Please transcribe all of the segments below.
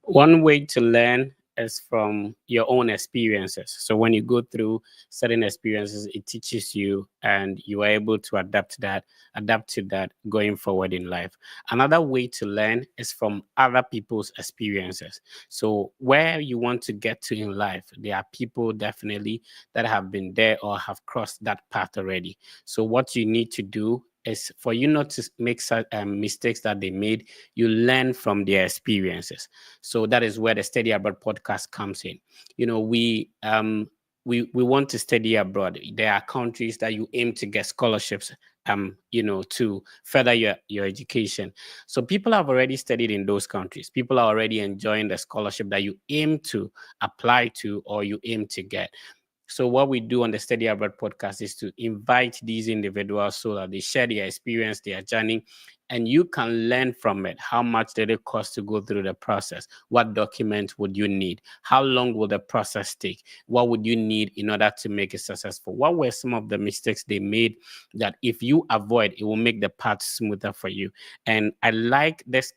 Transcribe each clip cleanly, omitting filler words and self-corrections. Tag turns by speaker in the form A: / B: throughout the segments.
A: One way to learn is from your own experiences. So when you go through certain experiences, it teaches you and you are able to adapt to that going forward in life. Another way to learn is from other people's experiences. So where you want to get to in life, there are people definitely that have been there or have crossed that path already. So what you need to do is for you not to make such mistakes that they made, you learn from their experiences. So that is where the Study Abroad podcast comes in. You know, we want to study abroad. There are countries that you aim to get scholarships, to further your education. So people have already studied in those countries. People are already enjoying the scholarship that you aim to apply to or you aim to get. So what we do on the Study Abroad podcast is to invite these individuals so that they share their experience, their journey, and you can learn from it. How much did it cost to go through the process? What documents would you need? How long will the process take? What would you need in order to make it successful? What were some of the mistakes they made that if you avoid, it will make the path smoother for you? And I like this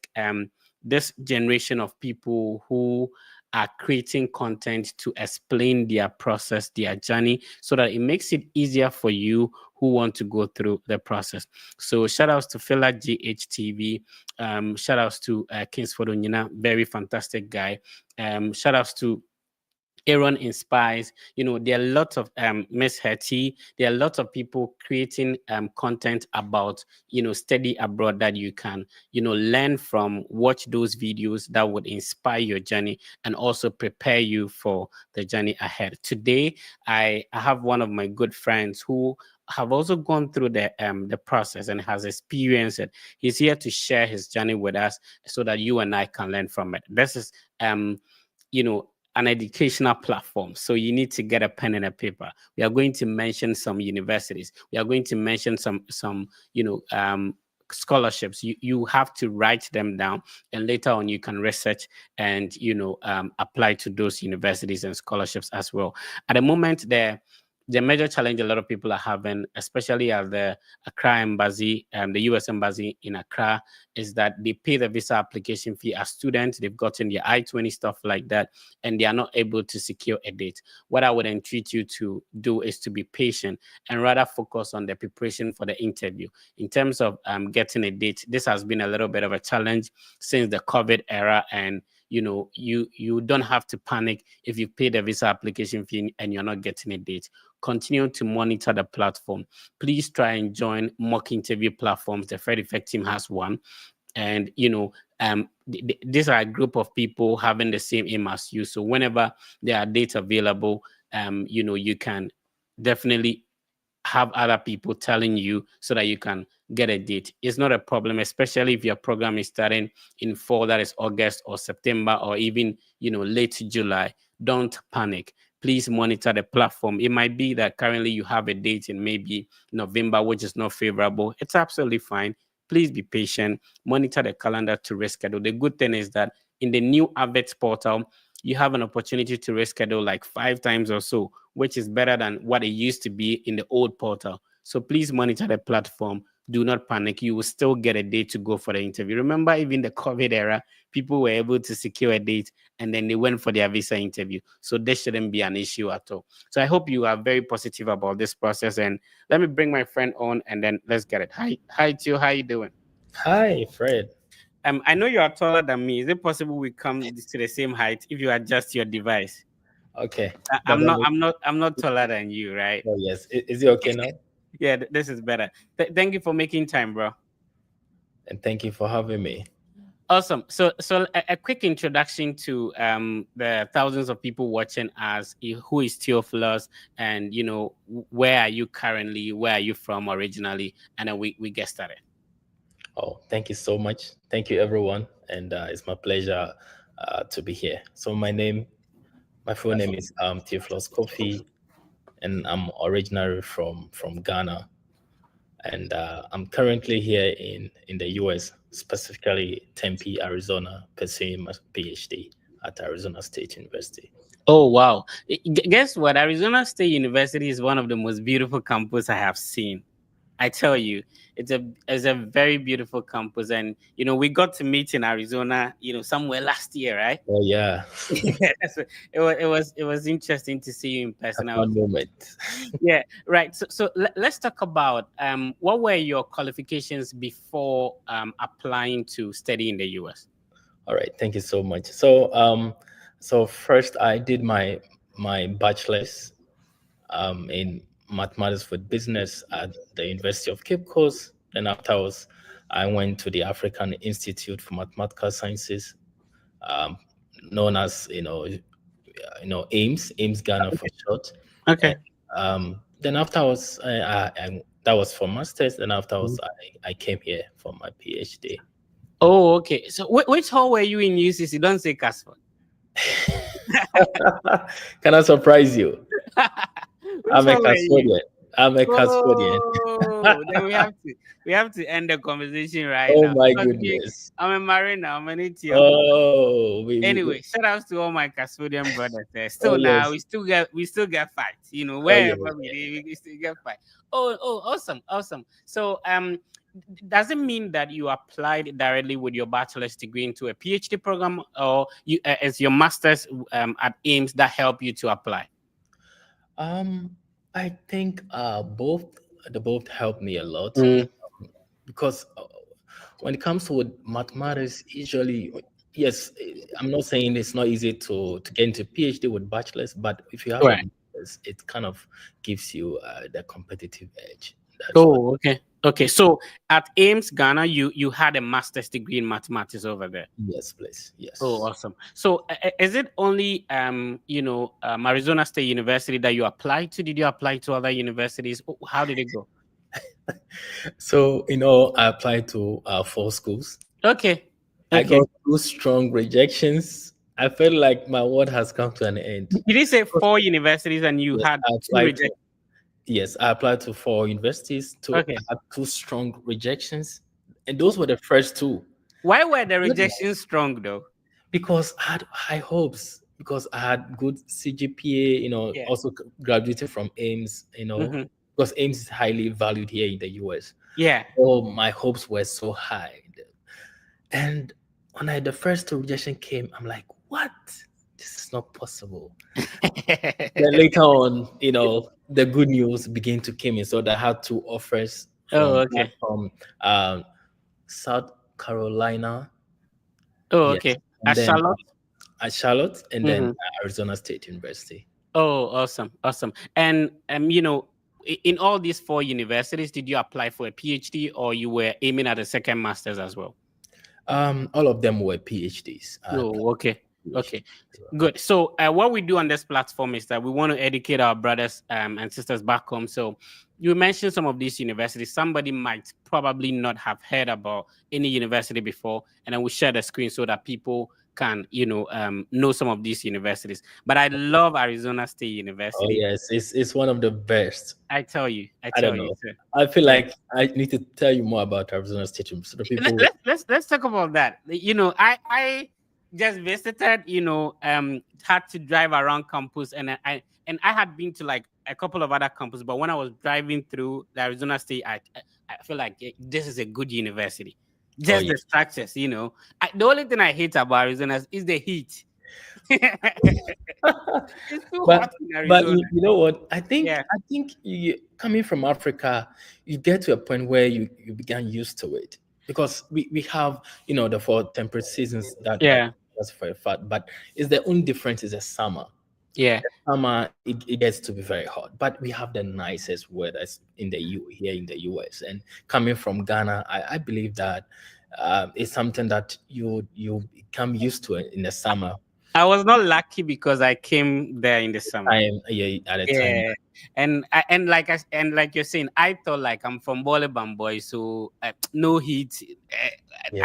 A: generation of people who are creating content to explain their process, their journey, so that it makes it easier for you who want to go through the process. So shout outs to Phila GHTV, shout outs to Kingsford Onyina, very fantastic guy. Shout outs to Aaron Inspires. There are lots of Miss Hetty. There are lots of people creating content about study abroad that you can learn from. Watch those videos that would inspire your journey and also prepare you for the journey ahead. Today, I have one of my good friends who have also gone through the process and has experienced it. He's here to share his journey with us so that you and I can learn from it. This is you know an educational platform. So you need to get a pen and a paper. We are going to mention some universities. We are going to mention some scholarships. You have to write them down, and later on you can research and apply to those universities and scholarships as well. At the moment, the major challenge a lot of people are having, especially at the Accra embassy, the US embassy in Accra, is that they pay the visa application fee as students. They've gotten their I-20 stuff like that, and they are not able to secure a date. What I would entreat you to do is to be patient and rather focus on the preparation for the interview. In terms of getting a date, this has been a little bit of a challenge since the COVID era, and you don't have to panic if you pay the visa application fee and you're not getting a date. Continue to monitor the platform. Please try and join mock interview platforms. The Fred Effect team has one. And these are a group of people having the same aim as you. So whenever there are dates available, you can definitely have other people telling you so that you can get a date. It's not a problem, especially if your program is starting in fall, that is August or September, or even late July. Don't panic. Please monitor the platform. It might be that currently you have a date in maybe November, which is not favorable. It's absolutely fine. Please be patient. Monitor the calendar to reschedule. The good thing is that in the new Avet portal, you have an opportunity to reschedule like 5 times or so, which is better than what it used to be in the old portal. So please monitor the platform. Do not panic. You will still get a date to go for the interview. Remember, even the COVID era, people were able to secure a date and then they went for their visa interview. So this shouldn't be an issue at all. So I hope you are very positive about this process. And let me bring my friend on and then let's get it. Hi, Tio. How you doing?
B: Hi, Fred.
A: I know you are taller than me. Is it possible we come to the same height if you adjust your device?
B: Okay,
A: I-
B: but
A: I'm
B: then
A: not. I'm not. I'm not taller than you, right?
B: oh yes, is it okay now?
A: Yeah, this is better. Thank you for making time, bro.
B: And thank you for having me.
A: Awesome. So a quick introduction to the thousands of people watching us. Who is Theophilus, and where are you currently? Where are you from originally? And then we get started.
B: Oh, thank you so much. Thank you, everyone, and it's my pleasure to be here. So my full name is Theophilus Kofi, and I'm originally from Ghana, and I'm currently here in the U.S., specifically Tempe, Arizona, pursuing my PhD at Arizona State University.
A: Oh wow! Guess what? Arizona State University is one of the most beautiful campus I have seen. I tell you, it's a very beautiful campus, and we got to meet in Arizona, somewhere last year, right?
B: Oh yeah,
A: Yeah, so it was interesting to see you in
B: a
A: person.
B: fun moment.
A: Yeah, right. So let's talk about what were your qualifications before applying to study in the US?
B: All right, thank you so much. So first I did my bachelor's in mathematics with business at the University of Cape Coast. Then afterwards, I went to the African Institute for Mathematical Sciences, um, known as AIMS Ghana for short. And
A: Okay.
B: then afterwards, that was for masters. Then
A: Mhm.
B: afterwards, I came here for my PhD.
A: Oh, okay. So which hall were you in UCC? Don't say Casper.
B: Can I surprise you?
A: Which
B: I'm a
A: hall were you?
B: custodian. I'm a custodian.
A: Oh, then we have to end the conversation right
B: Oh
A: now
B: my
A: because me,
B: goodness.
A: I'm a mariner. I'm an ATM.
B: Oh,
A: Anyway, shout outs to all my custodian brothers there.
B: oh
A: Still now,
B: yes.
A: we still get fights.
B: Oh yeah.
A: Wherever we live, we still get fight. Oh, awesome, awesome. So does it mean that you applied directly with your bachelor's degree into a PhD program, or as your master's at AIMS that help you to apply?
B: I think both help me a lot
A: Mm,
B: because when it comes to with mathematics, usually yes, I'm not saying it's not easy to get into PhD with bachelor's, but if you have a
A: right.
B: master's, it kind of gives you the competitive edge. That's what.
A: Oh, okay. Okay. So at AIMS Ghana, you had a master's degree in mathematics over there.
B: Yes, please.
A: Oh,
B: Yes.
A: awesome. So is it only Arizona State University that you applied to? Did you apply to other universities? How did it go?
B: So I applied to 4 schools.
A: Okay.
B: I
A: Okay.
B: got 2 strong rejections. I felt like my world has come to an end.
A: Did you say 4 universities and you
B: Yes,
A: had
B: I
A: two
B: applied to
A: rejections?
B: yes, I applied to 4 universities. I
A: Okay.
B: had 2 strong rejections, and those were the first two.
A: Why were the
B: Not like-
A: rejections strong though?
B: Because I had high hopes, because I had good CGPA,
A: Yeah.
B: also graduated from AIMS,
A: Hmm.
B: because AIMS is highly valued here in the US.
A: Yeah.
B: Oh, my hopes were so high. And when the first two rejection came, I'm like, what? This is not possible. Then later on, the good news began to come in. So I had 2 offers
A: Oh,
B: from
A: okay.
B: um, South Carolina,
A: Oh,
B: yes,
A: okay.
B: and
A: At
B: then
A: Charlotte.
B: at Charlotte, and then
A: Hmm.
B: Arizona State University.
A: Oh, awesome, awesome. And in all these 4 universities, did you apply for a PhD or you were aiming at a second master's as well?
B: All of them were PhDs. I applied
A: Oh, okay.
B: for PhD
A: Okay.
B: as well.
A: Good. So, what we do on this platform is that we want to educate our brothers and sisters back home. So, you mentioned some of these universities. Somebody might probably not have heard about any university before, and then we share the screen so that people can, know some of these universities. But I love Arizona State
B: Oh
A: University.
B: yes, it's one of the best.
A: I tell you, I
B: I
A: tell
B: don't
A: you,
B: know.
A: sir.
B: I feel
A: Yeah.
B: like I need to tell you more about Arizona State University. So the people.
A: Let's talk about that. I just visited. Had to drive around campus, and I had been to like a couple of other campuses, but when I was driving through the Arizona State, I feel like this is a good university.
B: Oh
A: Just
B: yeah.
A: the structures, the only thing I hate about Arizona is the heat. It's too
B: but
A: hot in
B: but
A: Arizona.
B: you know what?
A: Yeah,
B: I think you coming from Africa, you get to a point where you become used to it, because we have the 4 temperate seasons that
A: yeah,
B: that's for a fact. But it's the only difference is the summer.
A: yeah.
B: Summer it gets to be very hot, but we have the nicest weather here in the US. And coming from Ghana, I believe that it's something that you become used to it in the summer
A: I was not lucky because I came there in the summer.
B: time. Yeah, at a time.
A: Yeah, and like you're saying, I thought like I'm from Bolibam boy, so no heat. I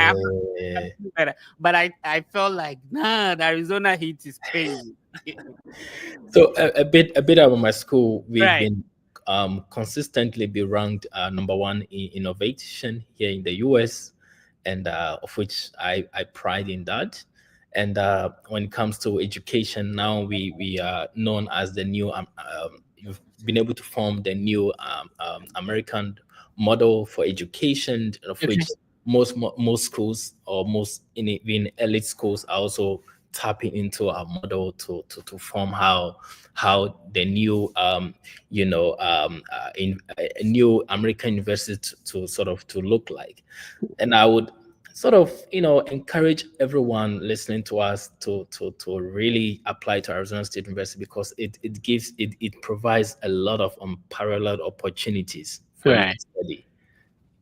A: have
B: Yeah.
A: to do better, but I felt like nah, the Arizona heat is crazy.
B: So a bit about my school. We've
A: Right.
B: been consistently be ranked number one in innovation here in the US, and of which I pride in that. And when it comes to education, now we are known as the new. You've been able to form the new American model for education, of
A: Okay.
B: which most schools or most even elite schools are also tapping into our model to form how the new new American university to sort of to look like. And I would sort of encourage everyone listening to us to really apply to Arizona State University, because it provides a lot of unparalleled opportunities for you to
A: Right.
B: study,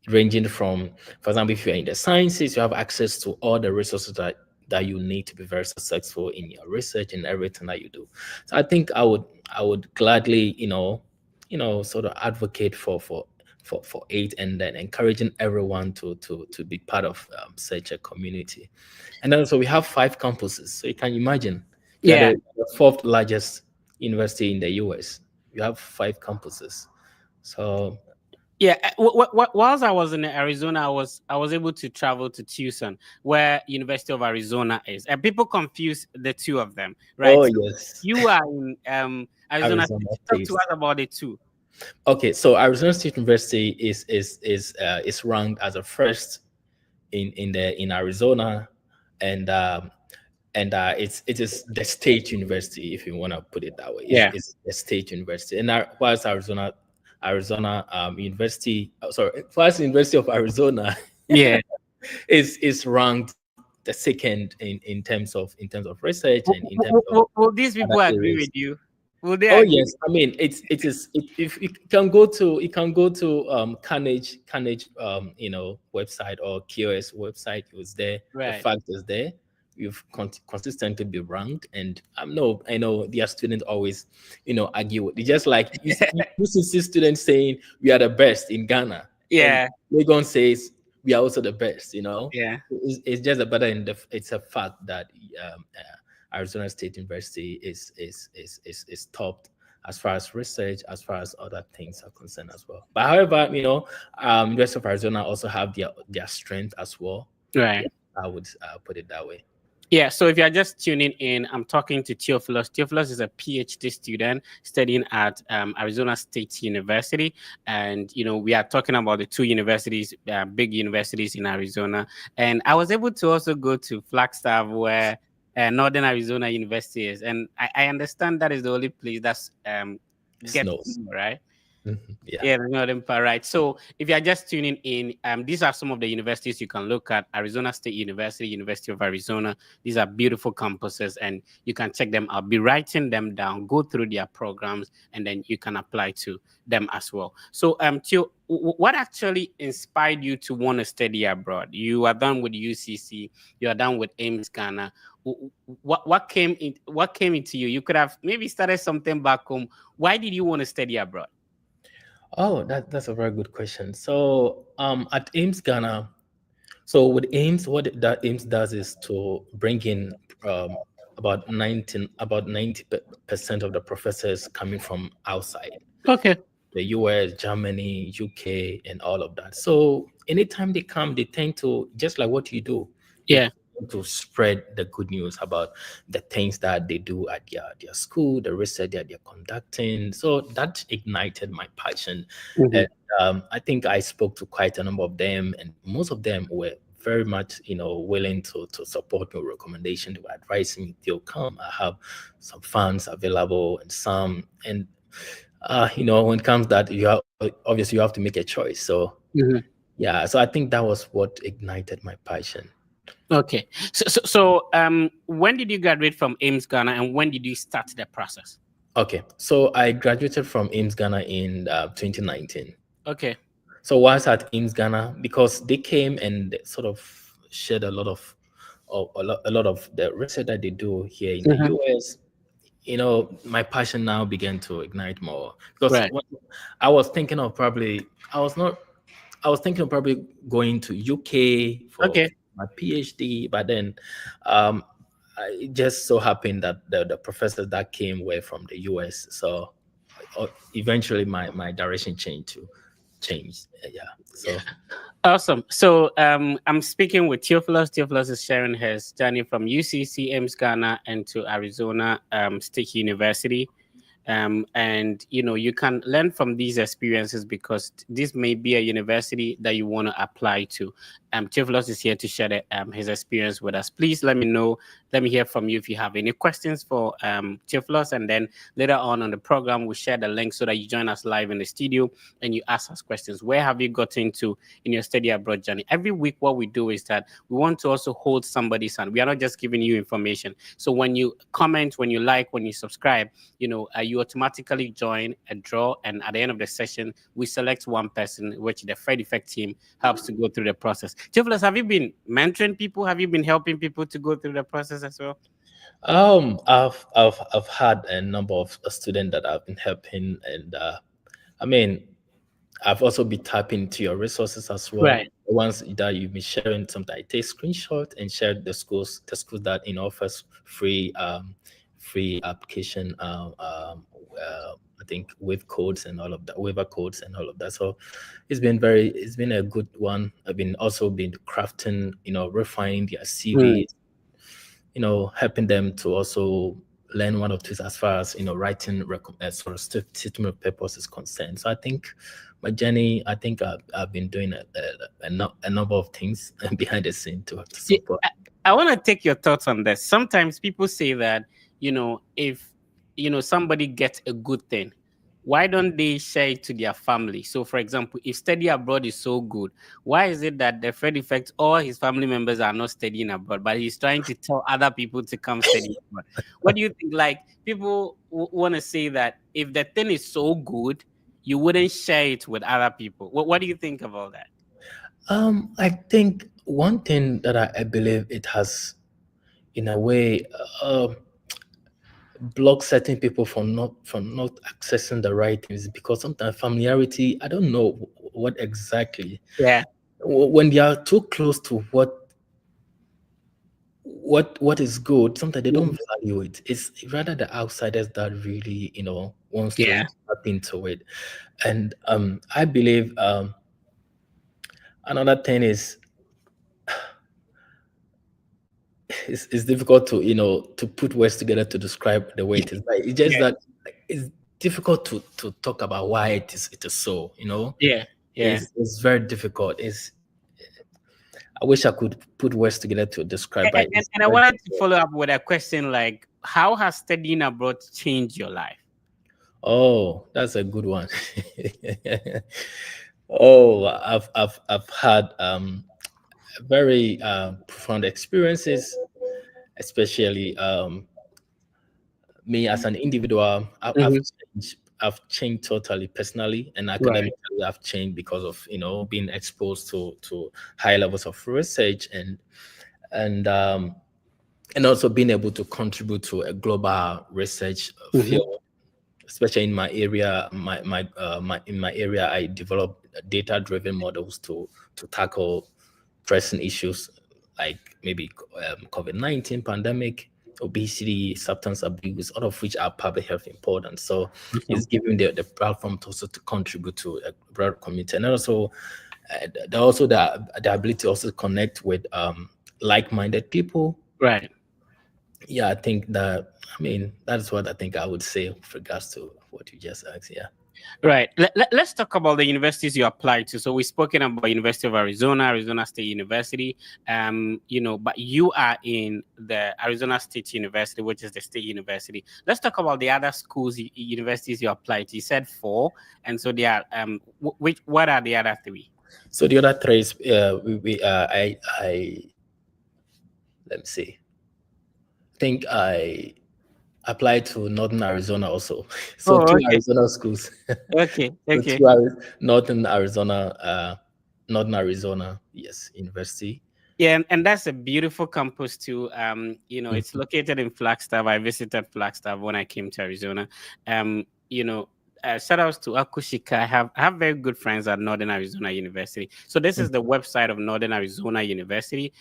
B: ranging from, for example, if you're in the sciences, you have access to all the resources that you need to be very successful in your research and everything that you do. So I think I would gladly, sort of advocate for it, and then encouraging everyone to be part of such a community. And then also we have 5 campuses. So you can imagine we are
A: Yeah.
B: the fourth largest university in the US. We have 5 campuses. So
A: Yeah, whilst I was in Arizona, I was able to travel to Tucson, where University of Arizona is, and people confuse the two of them, right?
B: oh
A: So
B: yes,
A: you are in Arizona.
B: Arizona
A: Talk to
B: State.
A: us about it too.
B: Okay, so Arizona State University is ranked as a first in Arizona, and it is the state university, if you want to put it that way. It's,
A: Yeah,
B: it's the state university, and whilst Arizona University, whilst University of Arizona
A: yeah.
B: is ranked the second in terms of research and in terms of
A: Will these
B: other
A: people agree
B: areas.
A: with you? Will they
B: Oh
A: agree?
B: yes, I mean if you can go to Carnage website or QS website, it was there. The
A: Right.
B: fact is there. You've consistently be ranked, and I know their students always argue. It's just like you see students saying we are the best in Ghana, and
A: Yeah,
B: Legon says we are also the best.
A: yeah.
B: It's just a better it's a fact that Arizona State University is topped as far as research, as far as other things are concerned as well. But however, University of Arizona also have their strength as well.
A: Right.
B: I would put it that way.
A: Yeah, so if you're just tuning in, I'm talking to Theophilus. Theophilus is a PhD student studying at Arizona State University. And, we are talking about the two universities, big universities in Arizona. And I was able to also go to Flagstaff, where Northern Arizona University is. And I understand that is the only place that's gets
B: Snows.
A: snow, right?
B: Yeah.
A: Yeah, the Northern Part, right. So if you're just tuning in, these are some of the universities you can look at: Arizona State University, University of Arizona. These are beautiful campuses, and you can check them out. Be writing them down, go through their programs, and then you can apply to them as well. So, Tio, what actually inspired you to want to study abroad? You are done with UCC, you are done with Ames Ghana. What came into you? You could have maybe started something back home. Why did you want to study abroad?
B: Oh, that's a very good question. So at Ames Ghana, so with Ames, what that Ames does is to bring in about 90% of the professors coming from outside
A: Okay.
B: the US, Germany, UK, and all of that. So anytime they come, they tend to, just like what you do, they
A: Yeah.
B: tend to spread the good news about the things that they do at their school, the research that they're conducting. So that ignited my passion.
A: Mhm.
B: And I think I spoke to quite a number of them, and most of them were very much, willing to support my recommendation. They were advising me, they'll come. I have some funds available and some, and when it comes that obviously you have to make a choice. So
A: Mhm.
B: yeah, so I think that was what ignited my passion.
A: Okay. So, when did you graduate from Ames Ghana, and when did you start the process?
B: Okay, so I graduated from Ames Ghana in 2019.
A: Okay.
B: So whilst at Ames Ghana, because they came and they sort of shared a lot of the research that they do here in the
A: Mhm.
B: US, my passion now began to ignite more, because
A: Right.
B: when I was thinking of probably, I was not, I was thinking of probably going to UK for
A: Okay.
B: my PhD, but then um, it just so happened that the professors that came were from the US, so eventually my direction changed. Yeah, so
A: Awesome. So, I'm speaking with Theophilus. Theophilus is sharing his journey from UCC Ames Ghana and to Arizona State University. And you can learn from these experiences because this may be a university that you want to apply to. Theophilus is here to share his experience with us. Please let me know. Let me hear from you if you have any questions for Theophilus, and then later on the program we'll share the link so that you join us live in the studio and you ask us questions. Where have you gotten to in your study abroad journey? Every week, what we do is that we want to also hold somebody's hand. We are not just giving you information. So when you comment, when you like, when you subscribe, you automatically join a draw, and at the end of the session, we select one person, which the Fred Effect team helps to go through the process. Theophilus, have you been mentoring people? Have you been helping people to go through the process as well?
B: I've had a number of students that I've been helping, and I mean, I've also been tapping into your resources as well.
A: Right.
B: The ones that you've been sharing, sometimes I take screenshot and share the schools that offers free application. I think wave codes and all of that, waiver codes and all of that. So it's been a good one. I've been crafting, refining their CV, helping them to also learn one or two as far as writing sort of statement of purpose is concerned. So I think my journey, I think I've been doing a number of things behind the scene to support.
A: I want to take your thoughts on this. Sometimes people say that if somebody gets a good thing, why don't they share it to their family? So, for example, if study abroad is so good, why is it that the Fred Effect, all his family members are not studying abroad, but he's trying to tell other people to come study abroad? What do you think? Like, people want to say that if the thing is so good, you wouldn't share it with other people. What do you think about that?
B: I think one thing that I believe it has, in a way, block certain people from not accessing the right things, because sometimes familiarity, I don't know what exactly.
A: Yeah.
B: When they are too close to what is good, sometimes they don't value it. It's rather the outsiders that really wants to
A: Yeah.
B: tap into it. And I believe another thing is, it's difficult to to put words together to describe the way it is. Like, it's just
A: Yeah.
B: that it's difficult to talk about why it is so.
A: Yeah. Yeah.
B: It's very difficult. I wish I could put words together to describe, but it's
A: And I
B: very
A: wanted to
B: difficult.
A: follow up with a question like, how has studying abroad changed your life?
B: Oh, that's a good one. Oh, I've had very profound experiences, especially me as an individual.
A: Mhm.
B: I've changed totally personally, and
A: Right.
B: academically I've changed because of being exposed to high levels of research, and um, and also being able to contribute to a global research
A: Mhm.
B: field, especially in my area. In my area, I develop data-driven models to tackle pressing issues like maybe COVID-19 pandemic, obesity, substance abuse, all of which are public health important. So
A: Awesome.
B: it's giving the platform to also to contribute to a broader community, and also the ability to also connect with like-minded people.
A: Right.
B: Yeah, I think that, I mean, that's what I think I would say with regards to what you just asked. Yeah.
A: Right. Let's talk about the universities you applied to. So we've spoken about University of Arizona, Arizona State University. But you are in the Arizona State University, which is the state university. Let's talk about the other schools, universities you applied to. You said four, and so they are what are the other three?
B: So the other three is I let me see. I think I applied to Northern Arizona also. So
A: Oh,
B: two
A: okay.
B: Arizona schools.
A: Okay.
B: So
A: Okay.
B: Northern Arizona, Northern Arizona, yes, University.
A: Yeah, and that's a beautiful campus too. It's
B: Mhm.
A: located in Flagstaff. I visited Flagstaff when I came to Arizona. Um, you know, shout outs to Akushika. I have very good friends at Northern Arizona University. So this is the website of Northern Arizona University.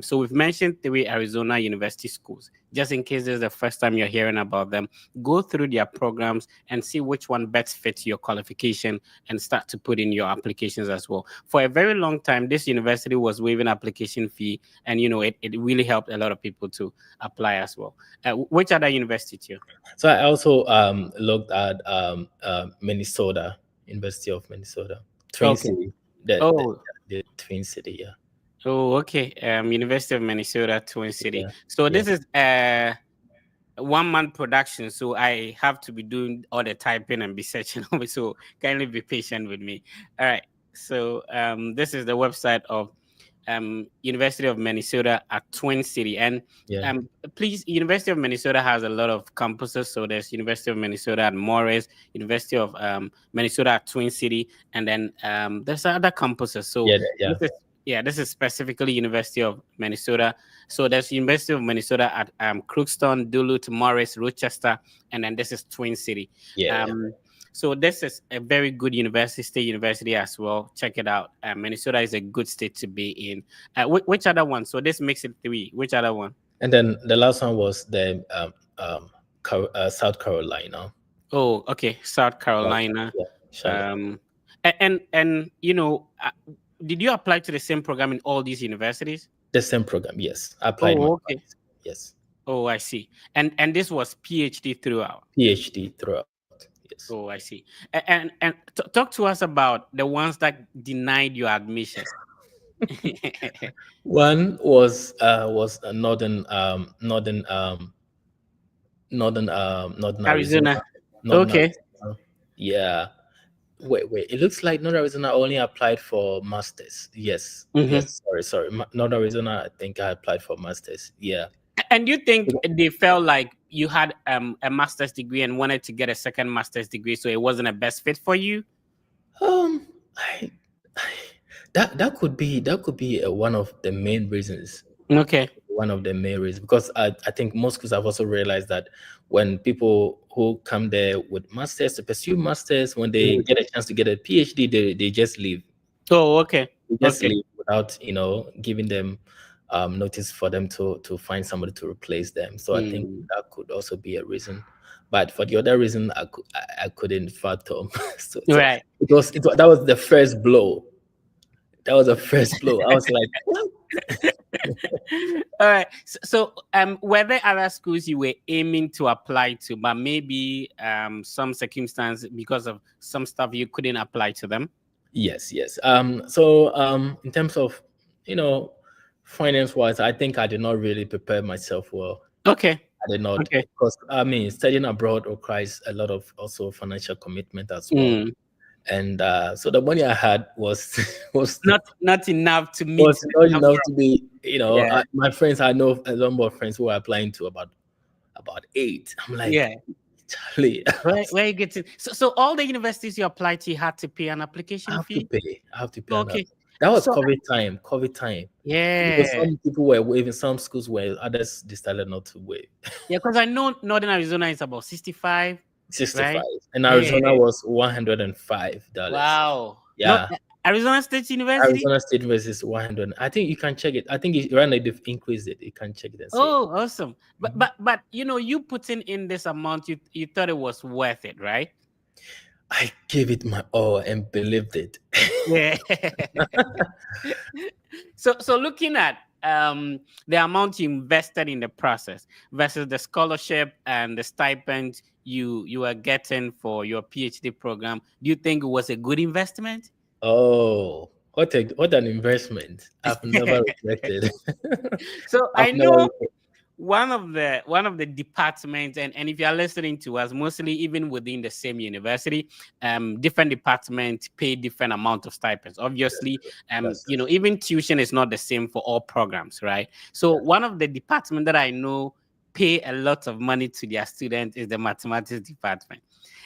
A: So we've mentioned 3 Arizona University schools. Just in case this is the first time you're hearing about them, go through their programs and see which one best fits your qualification and start to put in your applications as well. For a very long time, this university was waiving application fee, and it really helped a lot of people to apply as well. Which other university too?
B: So I also looked at Minnesota, University of Minnesota, Twin
A: Okay.
B: City, the,
A: Oh,
B: the Twin City, yeah.
A: oh, okay. University of Minnesota, Twin City.
B: Yeah,
A: So
B: yeah.
A: this is a 1 month production, so I have to be doing all the typing and be searching over. So kindly be patient with me. All right. So this is the website of University of Minnesota at Twin City, and
B: Yeah.
A: please, University of Minnesota has a lot of campuses. So there's University of Minnesota at Morris, University of Minnesota at Twin City, and then there's other campuses. So
B: Yeah, yeah.
A: this is specifically University of Minnesota. So there's University of Minnesota at Crookston, Duluth, Morris, Rochester, and then this is Twin City.
B: Yeah, yeah.
A: So this is a very good university, state university as well. Check it out. Minnesota is a good state to be in. Which other one? So this makes it 3. Which other one?
B: And then the last one was the South Carolina.
A: Oh, okay, South Carolina.
B: Yeah, Charlotte.
A: And did you apply to the same program in all these universities?
B: The same program, yes. I applied my
A: Oh, okay.
B: yes.
A: Oh, I see. And this was PhD throughout.
B: PhD throughout. Yes.
A: Oh, I see. And talk to us about the ones that denied your admission.
B: One was northern
A: Arizona.
B: Northern
A: Okay.
B: Arizona. Yeah. Wait. It looks like Northern Arizona only applied for masters. Yes.
A: Mhm.
B: Yes. Sorry. Northern Arizona, I think I applied for masters. Yeah.
A: And you think they felt like you had a master's degree and wanted to get a second master's degree, so it wasn't a best fit for you?
B: I that could be one of the main reasons.
A: Okay.
B: One of the main reasons, because I think most schools have also realized that when people who come there with masters to pursue masters, when they get a chance to get a PhD, they just leave.
A: Oh, okay.
B: They just leave without giving them notice for them to find somebody to replace them. So I think that could also be a reason. But for the other reason, I couldn't fathom. so
A: Right.
B: That was the first blow. That was the first blow. I was like, what?
A: All right. So were there other schools you were aiming to apply to, but maybe some circumstance because of some stuff you couldn't apply to them?
B: Yes. So in terms of finance wise, I think I did not really prepare myself well.
A: Okay.
B: I did not,
A: Okay.
B: because studying abroad requires a lot of also financial commitment as well. And so the money I had was
A: not enough to meet.
B: Was not enough to be,
A: Yeah.
B: my friends. I know a number of friends who are applying to about 8. I'm like,
A: Yeah.
B: Charlie,
A: Where you get to? So all the universities you applied to, you had to pay an application fee.
B: I have to pay.
A: Okay.
B: That was
A: So-
B: COVID time.
A: Yeah.
B: Because some people were waiving, some schools were, others decided not to waive.
A: Yeah, because I know Northern Arizona is about 65.
B: 65.
A: Right?
B: And Arizona was $105.
A: Wow.
B: Yeah.
A: No, Arizona State University.
B: Arizona State versus 100. I think you can check it. I think right now they've increased it. You can check it and see.
A: Oh, awesome. But you putting in this amount, you thought it was worth it, right?
B: I gave it my all and believed it.
A: Yeah. So looking at the amount you invested in the process versus the scholarship and the stipend you are getting for your PhD program, do you think it was a good investment?
B: Oh, what an investment! I've never regretted.
A: So
B: I've
A: I
B: never
A: know
B: regretted.
A: one of the departments, and if you're listening to us, mostly even within the same university, different departments pay different amount of stipends. Obviously, even tuition is not the same for all programs, right? So one of the departments that I know pay a lot of money to their students is the mathematics department.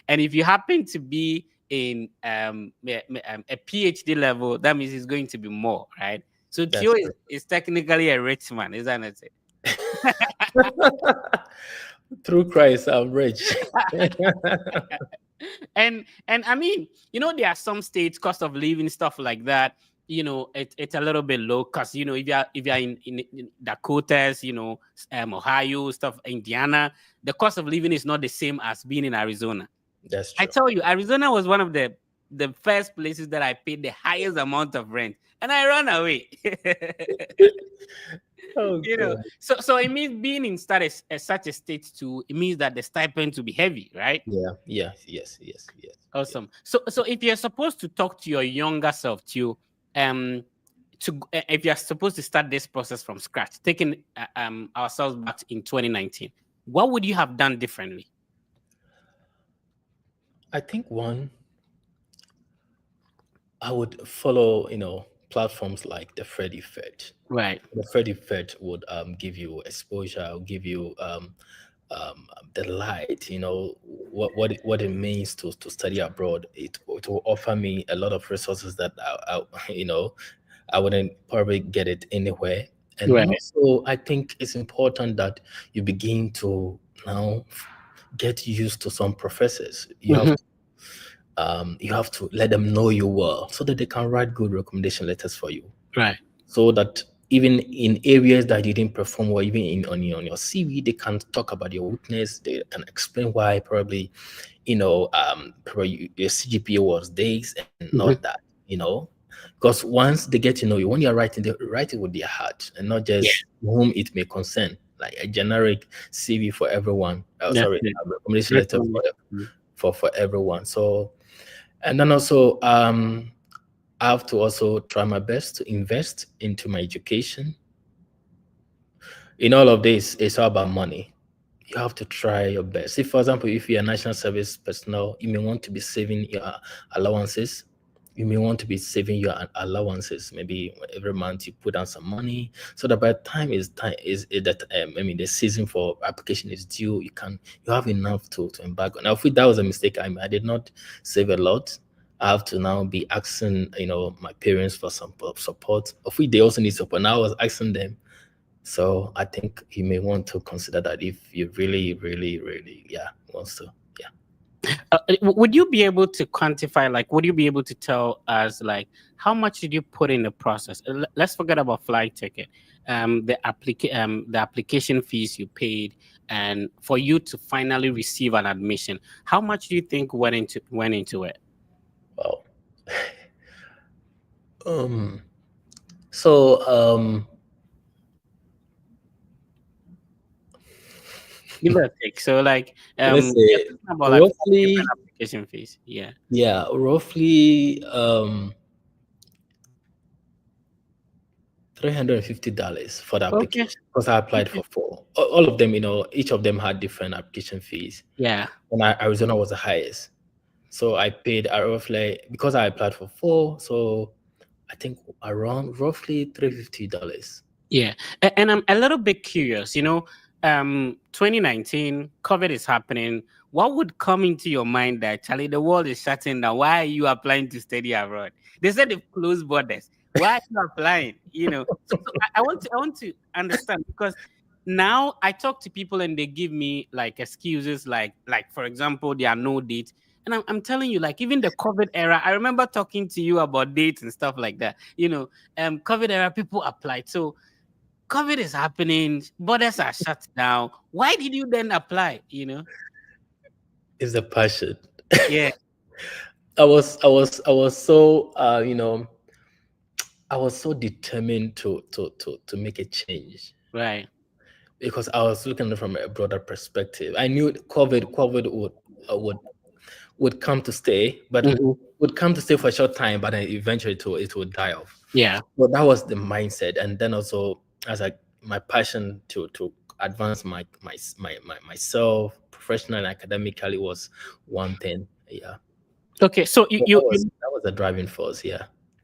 A: And if you happen to be in a PhD level, that means it's going to be more, right? So Theo is technically a rich man, isn't it?
B: Through Christ, I'm rich.
A: And I mean, there are some states cost of living stuff like that. It's a little bit low because if you're in Dakotas, Ohio, stuff, Indiana, the cost of living is not the same as being in Arizona.
B: That's
A: I
B: true.
A: tell you, Arizona was one of the first places that I paid the highest amount of rent, and I ran away.
B: Oh God.
A: So it means being in such a state too. It means that the stipend to be heavy, right?
B: Yeah, yeah, yes, yes, yes, yes.
A: Awesome. So if you're supposed to talk to your younger self too, um, if you're supposed to start this process from scratch, taking ourselves back in 2019, what would you have done differently?
B: I think one, I would follow, platforms like the Freddy Fed.
A: Right.
B: The Freddy Fed would give you exposure, give you the light, what it means to study abroad. It will offer me a lot of resources that I wouldn't probably get it anywhere. And then
A: Right.
B: also, I think it's important that you begin to now get used to some professors.
A: Mhm.
B: You have to let them know you well so that they can write good recommendation letters for you.
A: Right.
B: So that even in areas that you didn't perform well, even on your CV, they can talk about your weakness. They can explain why probably, probably your CGPA was this and not
A: Mhm.
B: that, because once they get to know you, when you're writing, they write it with their heart and not
A: Yeah.
B: just whom it may concern, like a generic CV for everyone.
A: That's
B: Sorry,
A: it.
B: a recommendation letter
A: Recommend. Mm.
B: for everyone. So, and then also, I have to also try my best to invest into my education. In all of this, it's all about money. You have to try your best. If, for example, if you're a national service personnel, you may want to be saving your allowances. You may want to be saving your allowances. Maybe every month you put down some money, so that by the time that the season for application is due, you have enough to embark on. Now, if that was a mistake, I did not save a lot. I have to now be asking, my parents for some support. Of which they also need support. Now I was asking them, so I think you may want to consider that if you really, really, really, yeah, wants to, yeah.
A: Would you be able to quantify, like, would you be able to tell us, like, how much did you put in the process? Let's forget about flight ticket, the application fees you paid, and for you to finally receive an admission. How much do you think went into it?
B: Wow. Um. So
A: Give or take. So, like,
B: let's
A: you're
B: say
A: talking about like four different
B: roughly,
A: application fees. Yeah.
B: yeah, roughly $350 for the
A: Okay.
B: application because I applied
A: Okay.
B: for four. All of them, each of them had different application fees,
A: Yeah.
B: and Arizona was the highest. So I paid roughly because I applied for four. So I think around roughly $350.
A: Yeah, and I'm a little bit curious. 2019, COVID is happening. What would come into your mind that, Charlie, the world is shutting down? Why are you applying to study abroad? They said they've closed borders. Why are you applying? So I want to understand, because now I talk to people and they give me like excuses, like for example, there are no dates. And I'm telling you, like, even the COVID era, I remember talking to you about dates and stuff like that. COVID era, people applied. So COVID is happening, borders are shut down. Why did you then apply?
B: It's a passion.
A: Yeah,
B: I was so I was so determined to make a change
A: right.
B: because I was looking at it from a broader perspective. I knew COVID would come to stay, but
A: Mhm.
B: would come to stay for a short time, but then eventually it would die off.
A: Yeah.
B: So that was the mindset, and then also as my passion to advance myself professionally and academically was one thing. Yeah,
A: Okay. So you
B: so
A: you, you
B: that was the driving force. Yeah,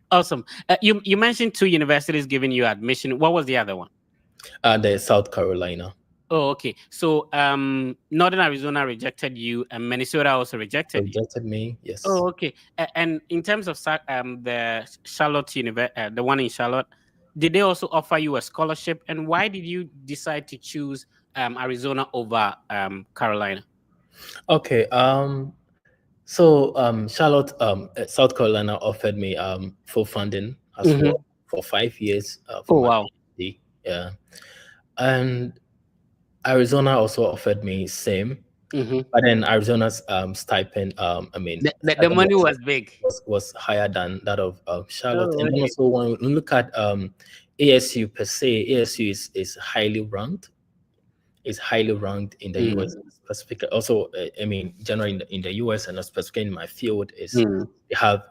A: awesome. You mentioned two universities giving you admission. What was the other one?
B: the South Carolina
A: Oh, okay. So Northern Arizona rejected you, and Minnesota also rejected you.
B: rejected me. Yes.
A: Oh, okay. And in terms of the Charlotte the one in Charlotte, did they also offer you a scholarship? And why did you decide to choose Arizona over Carolina?
B: Okay. So Charlotte, South Carolina offered me full funding as
A: Mm-hmm.
B: well for 5 years for
A: Oh
B: my
A: wow.
B: PhD. Yeah, and Arizona also offered me same,
A: Mm-hmm.
B: but then Arizona's stipend,
A: The
B: stipend
A: money was big.
B: was higher than that of Charlotte.
A: Oh
B: And then
A: okay.
B: also when we look at ASU per se, ASU is highly ranked. Is highly ranked in the
A: Mm.
B: US specific. Also, generally in the US and specifically in my field is
A: Mm.
B: they have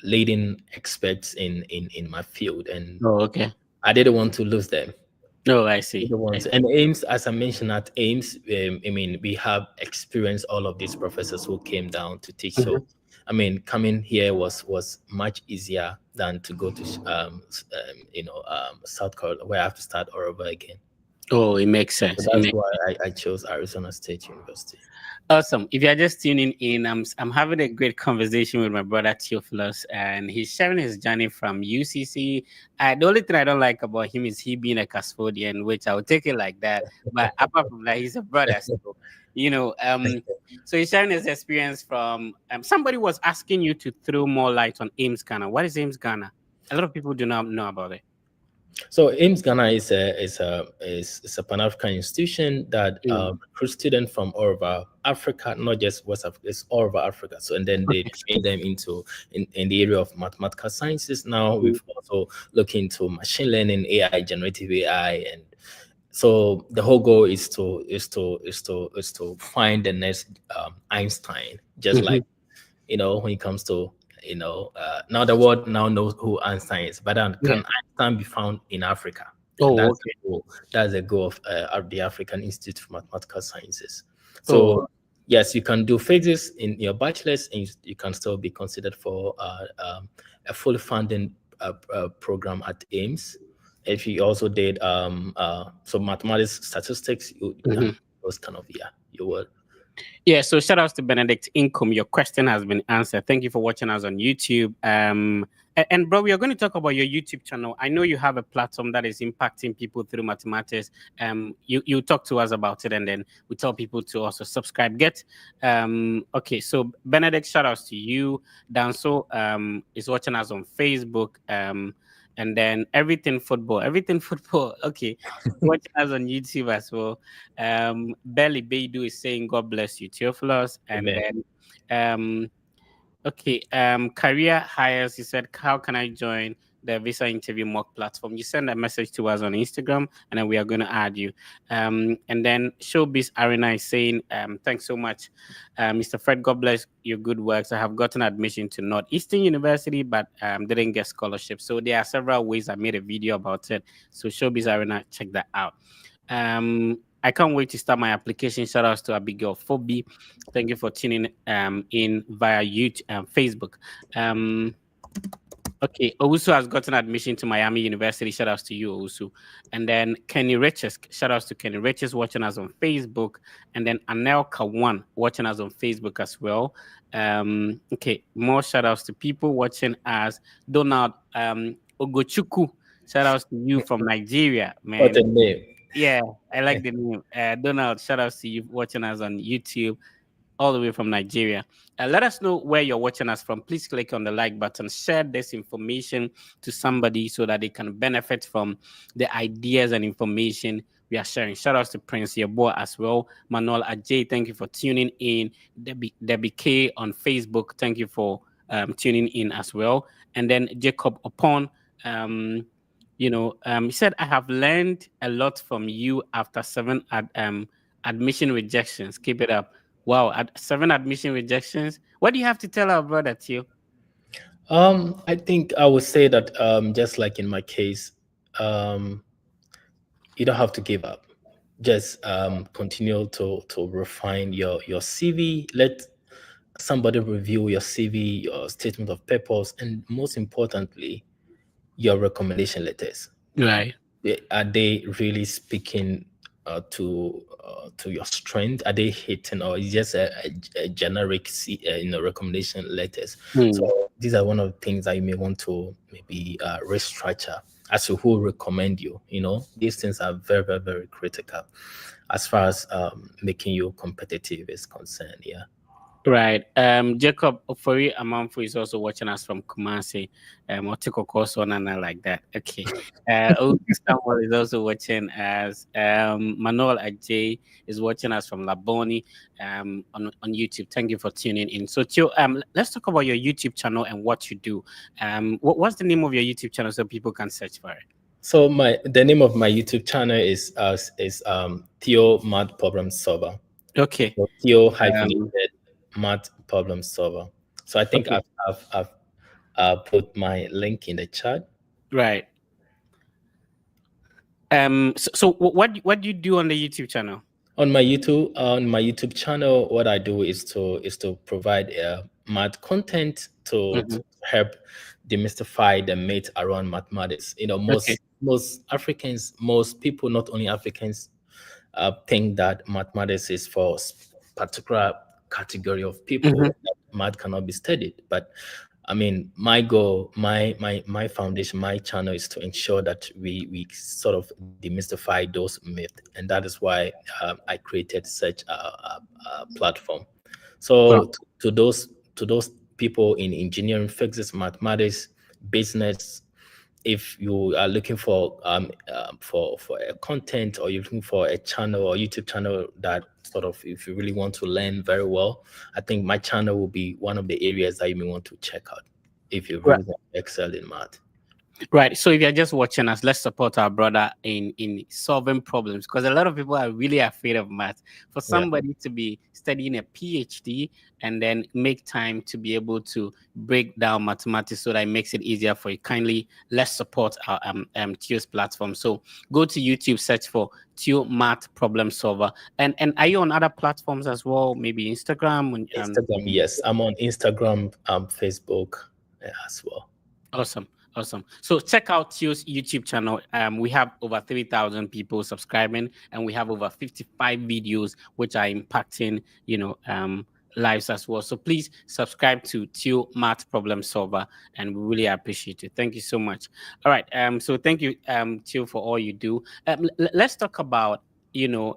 B: leading experts in my field, and
A: Oh okay.
B: I didn't want to lose them.
A: Oh I see.
B: The
A: I
B: ones and
A: see.
B: Ames, as I mentioned at Ames, we have experienced all of these professors who came down to teach.
A: Mm-hmm.
B: So, coming here was much easier than to go to South Carolina, where I have to start all over again.
A: Oh, it makes
B: So
A: sense. It
B: that's
A: makes
B: why I chose Arizona State University.
A: Awesome. If you're just tuning in, I'm having a great conversation with my brother Theophilus, and he's sharing his journey from UCC. The only thing I don't like about him is he being a custodian, which I'll take it like that. But apart from that, he's a brother. So, you know, so he's sharing his experience from. Somebody was asking you to throw more light on Ames Ghana. What is Ames Ghana? A lot of people do not know about it.
B: So Ames Ghana is a Pan African institution that
A: Mm.
B: recruits students from all over Africa, not just West Africa, it's all over Africa. So and then they
A: Okay.
B: train them in the area of mathematical sciences. Now
A: Mm.
B: we've also looked into machine learning, AI, generative AI, and so the whole goal is to find the next Einstein, just like
A: Mhm.
B: when it comes to now the world now knows who Einstein is, but
A: Yeah.
B: can Einstein be found in Africa? And
A: Oh,
B: that's the
A: okay.
B: goal. That's the goal of the African Institute for Mathematical Sciences.
A: Oh,
B: So yes, you can do physics in your bachelor's, and you can still be considered for a fully funding program at Ames. If you also did so mathematics, statistics,
A: mhm.
B: those kind of you will.
A: Yeah, so shout outs to Benedict Income. Your question has been answered. Thank you for watching us on YouTube. And bro, we are going to talk about your YouTube channel. I know you have a platform that is impacting people through mathematics. You talk to us about it, and then we tell people to also subscribe. Okay, so Benedict, shout outs to you. Danso is watching us on Facebook. And then everything football. Okay, watching us on YouTube as well. Belly Beidu is saying God bless you, Theophilus. And
B: Amen.
A: then okay, career hires, you said, how can I join the visa interview mock platform? You send a message to us on Instagram, and then we are going to add you. And then Showbiz Arena is saying, thanks so much, Mr. Fred. God bless your good works. I have gotten admission to Northeastern University, but didn't get scholarship. So there are several ways. I made a video about it. So Showbiz Arena, check that out. I can't wait to start my application. Shout outs to Abigail Phoebe. Thank you for tuning in via YouTube and Facebook. Um, okay, Owusu has gotten admission to Miami University. Shout outs to you, Owusu. And then Kenny Riches. Shout outs to Kenny Riches watching us on Facebook. And then Anel Kawan watching us on Facebook as well. Okay, more shout outs to people watching us. Donald Ogochuku. Shout outs to you from Nigeria,
B: What
A: man.
B: a name.
A: Yeah, I like the name. Donald, shout out to you watching us on YouTube all the way from Nigeria. Let us know where you're watching us from. Please click on the like button. Share this information to somebody so that they can benefit from the ideas and information we are sharing. Shout out to Prince Yabo as well. Manuel Ajay, thank you for tuning in. Debbie K on Facebook, thank you for tuning in as well. And then Jacob Upon, he said, I have learned a lot from you after admission rejections. Keep it up. Wow, 7 admission rejections. What do you have to tell our brother, Tio?
B: I think I would say that just like in my case, um, you don't have to give up. Just continue to refine your CV. Let somebody review your CV, your statement of purpose, and most importantly, your recommendation letters.
A: Right.
B: Are they really speaking to your strength? Are they hitting, or is just a generic recommendation letters?
A: Hmm.
B: So these are one of the things that you may want to maybe restructure as to who recommend you. These things are very, very, very critical as far as making you competitive is concerned. Yeah.
A: Right. Jacob Ofori Amanfu is also watching us from Kumasi. Otiko Koso Nana like that. Okay. Samuel is also watching us. Manuel Ajay is watching us from Laboni on YouTube. Thank you for tuning in. So Tio, let's talk about your YouTube channel and what you do. What's the name of your YouTube channel so people can search for it?
B: So the name of my YouTube channel is Theo Math Problem Solver.
A: Okay.
B: So Theo
A: Um,
B: hyphenated Math Problem Solver. So I think
A: okay.
B: I've put my link in the chat.
A: Right. So what do you do on the YouTube channel?
B: On my YouTube channel, what I do is to provide math content to
A: Mhm.
B: help demystify the myth around mathematics.
A: Okay.
B: Most Africans, most people, not only Africans, think that mathematics is for particular category of
A: Mhm.
B: people that math cannot be studied. But I mean, my goal, my foundation, my channel is to ensure that we sort of demystify those myths, and that is why I created such a platform.
A: Wow.
B: So to those people in engineering, physics, mathematics, business, if you are looking for a content, or you're looking for a channel or YouTube channel that sort of, if you really want to learn very well, I think my channel will be one of the areas that you may want to check out if you really want to excel in math.
A: Right. So if you're just watching us, let's support our brother in solving problems because a lot of people are really afraid of math. For
B: Yeah.
A: somebody to be studying a PhD and then make time to be able to break down mathematics so that it makes it easier for you, kindly let's support our Tio's platform. So go to YouTube, search for Tio Math Problem Solver, and are you on other platforms as well? Maybe Instagram.
B: Instagram, yes, I'm on Instagram, Facebook, as well.
A: Awesome. Awesome. So check out Tio's YouTube channel. We have over 3,000 people subscribing, and we have over 55 videos which are impacting, lives as well. So please subscribe to Tio Math Problem Solver, and we really appreciate it. Thank you so much. All right. So thank you, Tio, for all you do. Let's talk about, you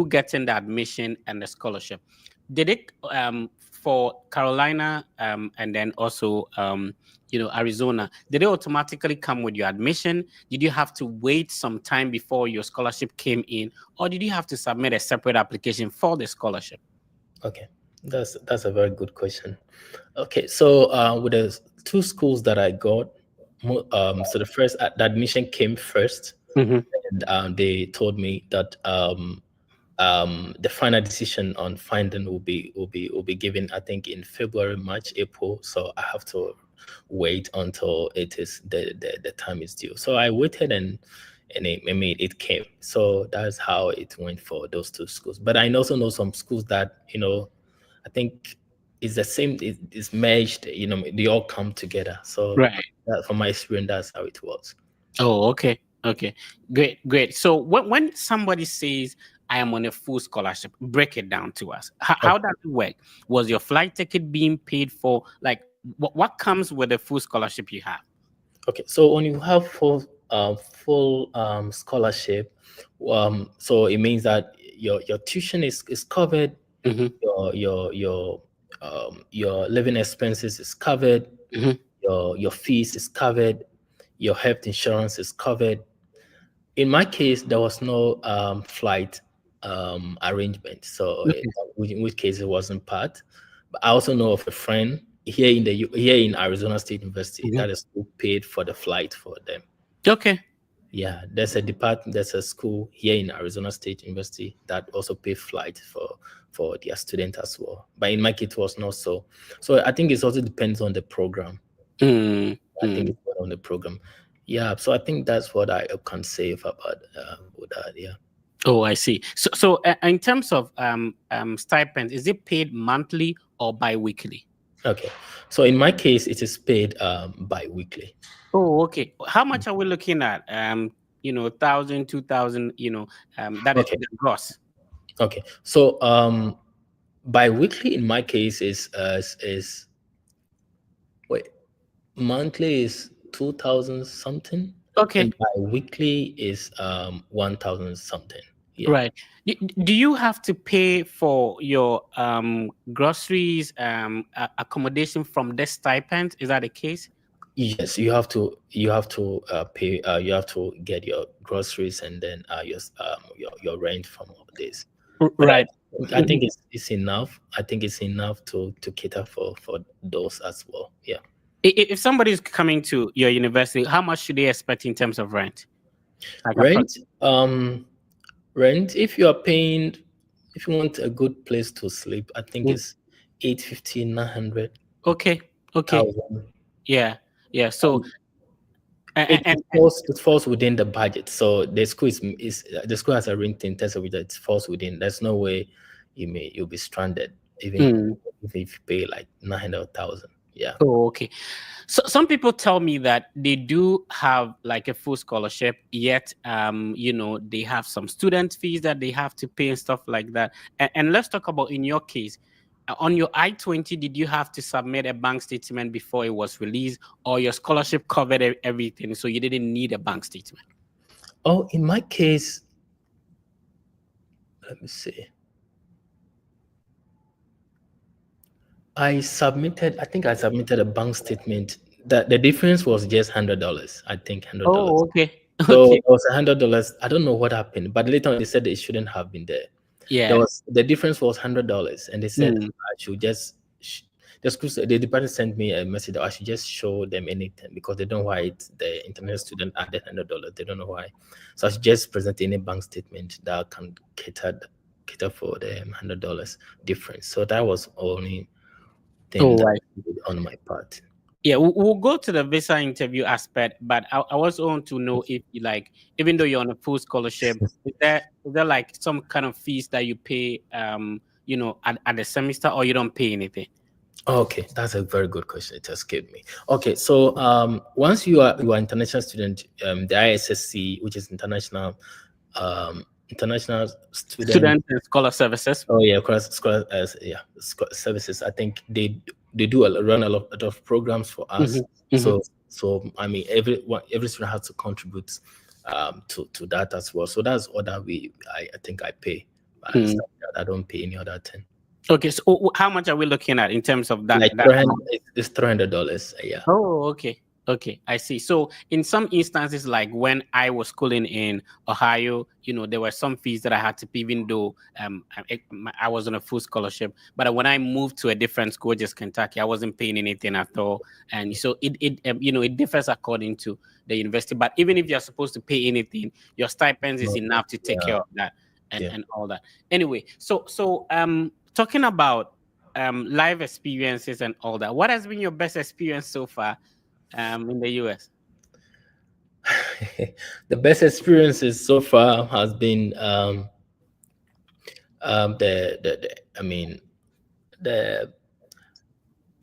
A: getting the admission and the scholarship. Did it for Carolina and then also Arizona, did they automatically come with your admission? Did you have to wait some time before your scholarship came in, or did you have to submit a separate application for the scholarship?
B: Okay, that's a very good question. Okay, so with the two schools that I got, so the admission came first,
A: Mm-hmm.
B: and they told me that the final decision on finding will be given, I think, in February, March, April. So I have to wait until it is the time is due. So I waited, and it came. So that's how it went for those two schools. But I also know some schools that, I think it's the same. It's merged. They all come together. So
A: Right.
B: from my experience, that's how it works.
A: Oh, okay. Okay. Great. Great. So when somebody says, I am on a full scholarship, break it down to us. How
B: Okay.
A: does it work? Was your flight ticket being paid for? Like, what comes with a full scholarship you have?
B: Okay, so when you have full scholarship, so it means that your tuition is covered,
A: Mm-hmm.
B: your living expenses is covered,
A: Mm-hmm.
B: your fees is covered, your health insurance is covered. In my case, there was no flight arrangement, so in which case it wasn't part. But I also know of a friend here in Arizona State University
A: Mm-hmm.
B: that is who paid for the flight for them.
A: Okay.
B: Yeah, there's a school here in Arizona State University that also pay flight for their student as well. But in my case, it was not so. So I think it also depends on the program. I think
A: Mm-hmm.
B: it's more on the program. Yeah, so I think that's what I can say about with that. Yeah.
A: Oh, I see. So, in terms of stipends, is it paid monthly or bi-weekly?
B: Okay. So in my case, it is paid bi-weekly.
A: Oh, okay. How much are we looking at? 1,000, 2,000. That is
B: Okay.
A: the gross.
B: Okay. So bi-weekly in my case is wait, monthly is 2,000 something,
A: Okay.
B: and bi-weekly is 1,000 something. Yeah.
A: Right. Do you have to pay for your groceries, accommodation from this stipend? Is that the case?
B: Yes, you have to get your groceries and then your rent from all this. But
A: Right.
B: I think it's enough. I think it's enough to cater for those as well. Yeah.
A: If somebody is coming to your university, how much should they expect in terms of rent? Like
B: Rent, rent, if you are paying, if you want a good place to sleep, I think
A: Mm.
B: it's 850, 900
A: Okay. Okay.
B: thousand.
A: Yeah. Yeah. So
B: It,
A: and,
B: it falls it falls within the budget. So the school the school has a ring in terms of which it falls within. There's no way you'll be stranded even
A: mm.
B: if you pay like 900,000. Yeah.
A: Oh, okay. So some people tell me that they do have like a full scholarship, yet they have some student fees that they have to pay and stuff like that. And let's talk about in your case. On your I-20, did you have to submit a bank statement before it was released, or your scholarship covered everything, so you didn't need a bank statement?
B: Oh, in my case, let me see. I think I submitted a bank statement. The difference was just $100. I think $100.
A: Oh, okay.
B: So
A: Okay.
B: it was $100. I don't know what happened, but later on they said it shouldn't have been there.
A: Yeah.
B: The difference was $100, and they said
A: Mm.
B: I should just the department sent me a message that I should just show them anything because they don't know why the international student added $100. They don't know why, so I should just present any bank statement that can cater for the $100 difference. So that was only thing
A: Oh,
B: that
A: right.
B: I did on my part.
A: Yeah, we'll go to the visa interview aspect, but I also want to know if you like, even though you're on a full scholarship, is there like some kind of fees that you pay, at the semester, or you don't pay anything?
B: Okay, that's a very good question. It escaped me. Okay, so once you are international student, the ISSC, which is international student.
A: Student and scholar services.
B: Oh yeah, services. I think they do run a lot of programs for us.
A: Hmm. Hmm.
B: So I mean, every student has to contribute to that as well. So that's all that I think I pay.
A: Hmm.
B: I don't pay any other thing.
A: Okay, so how much are we looking at in terms of that
B: Like
A: that
B: 300,
A: amount?
B: it's $300 a year.
A: Oh, okay. Okay, I see. So in some instances, like when I was schooling in Ohio, there were some fees that I had to pay, even though I was on a full scholarship. But when I moved to a different school, just Kentucky, I wasn't paying anything at all. And so it differs according to the university. But even if you're supposed to pay anything, your stipends is
B: No,
A: enough to take
B: yeah,
A: care of that and,
B: yeah.
A: and all that. Anyway, so talking about live experiences and all that, what has been your best experience so far in the US?
B: The best experiences so far has been the I mean the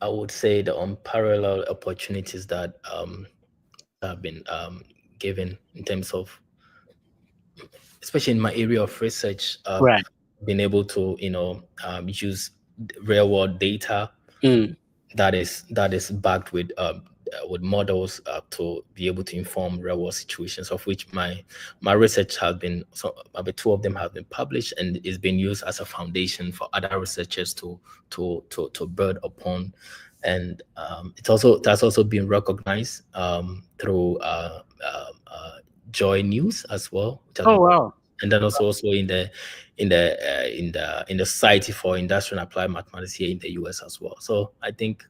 B: I would say the unparalleled opportunities that have been given in terms of, especially in my area of research,
A: Right.
B: being able to use real world data
A: Mm.
B: that is backed with models to be able to inform real world situations, of which my research has been, so about two of them have been published and is being used as a foundation for other researchers to build upon. And that's also been recognized through Joy News as well, which has
A: Oh
B: been,
A: wow.
B: and then also in the Society for Industrial and Applied Mathematics here in the US as well. So I think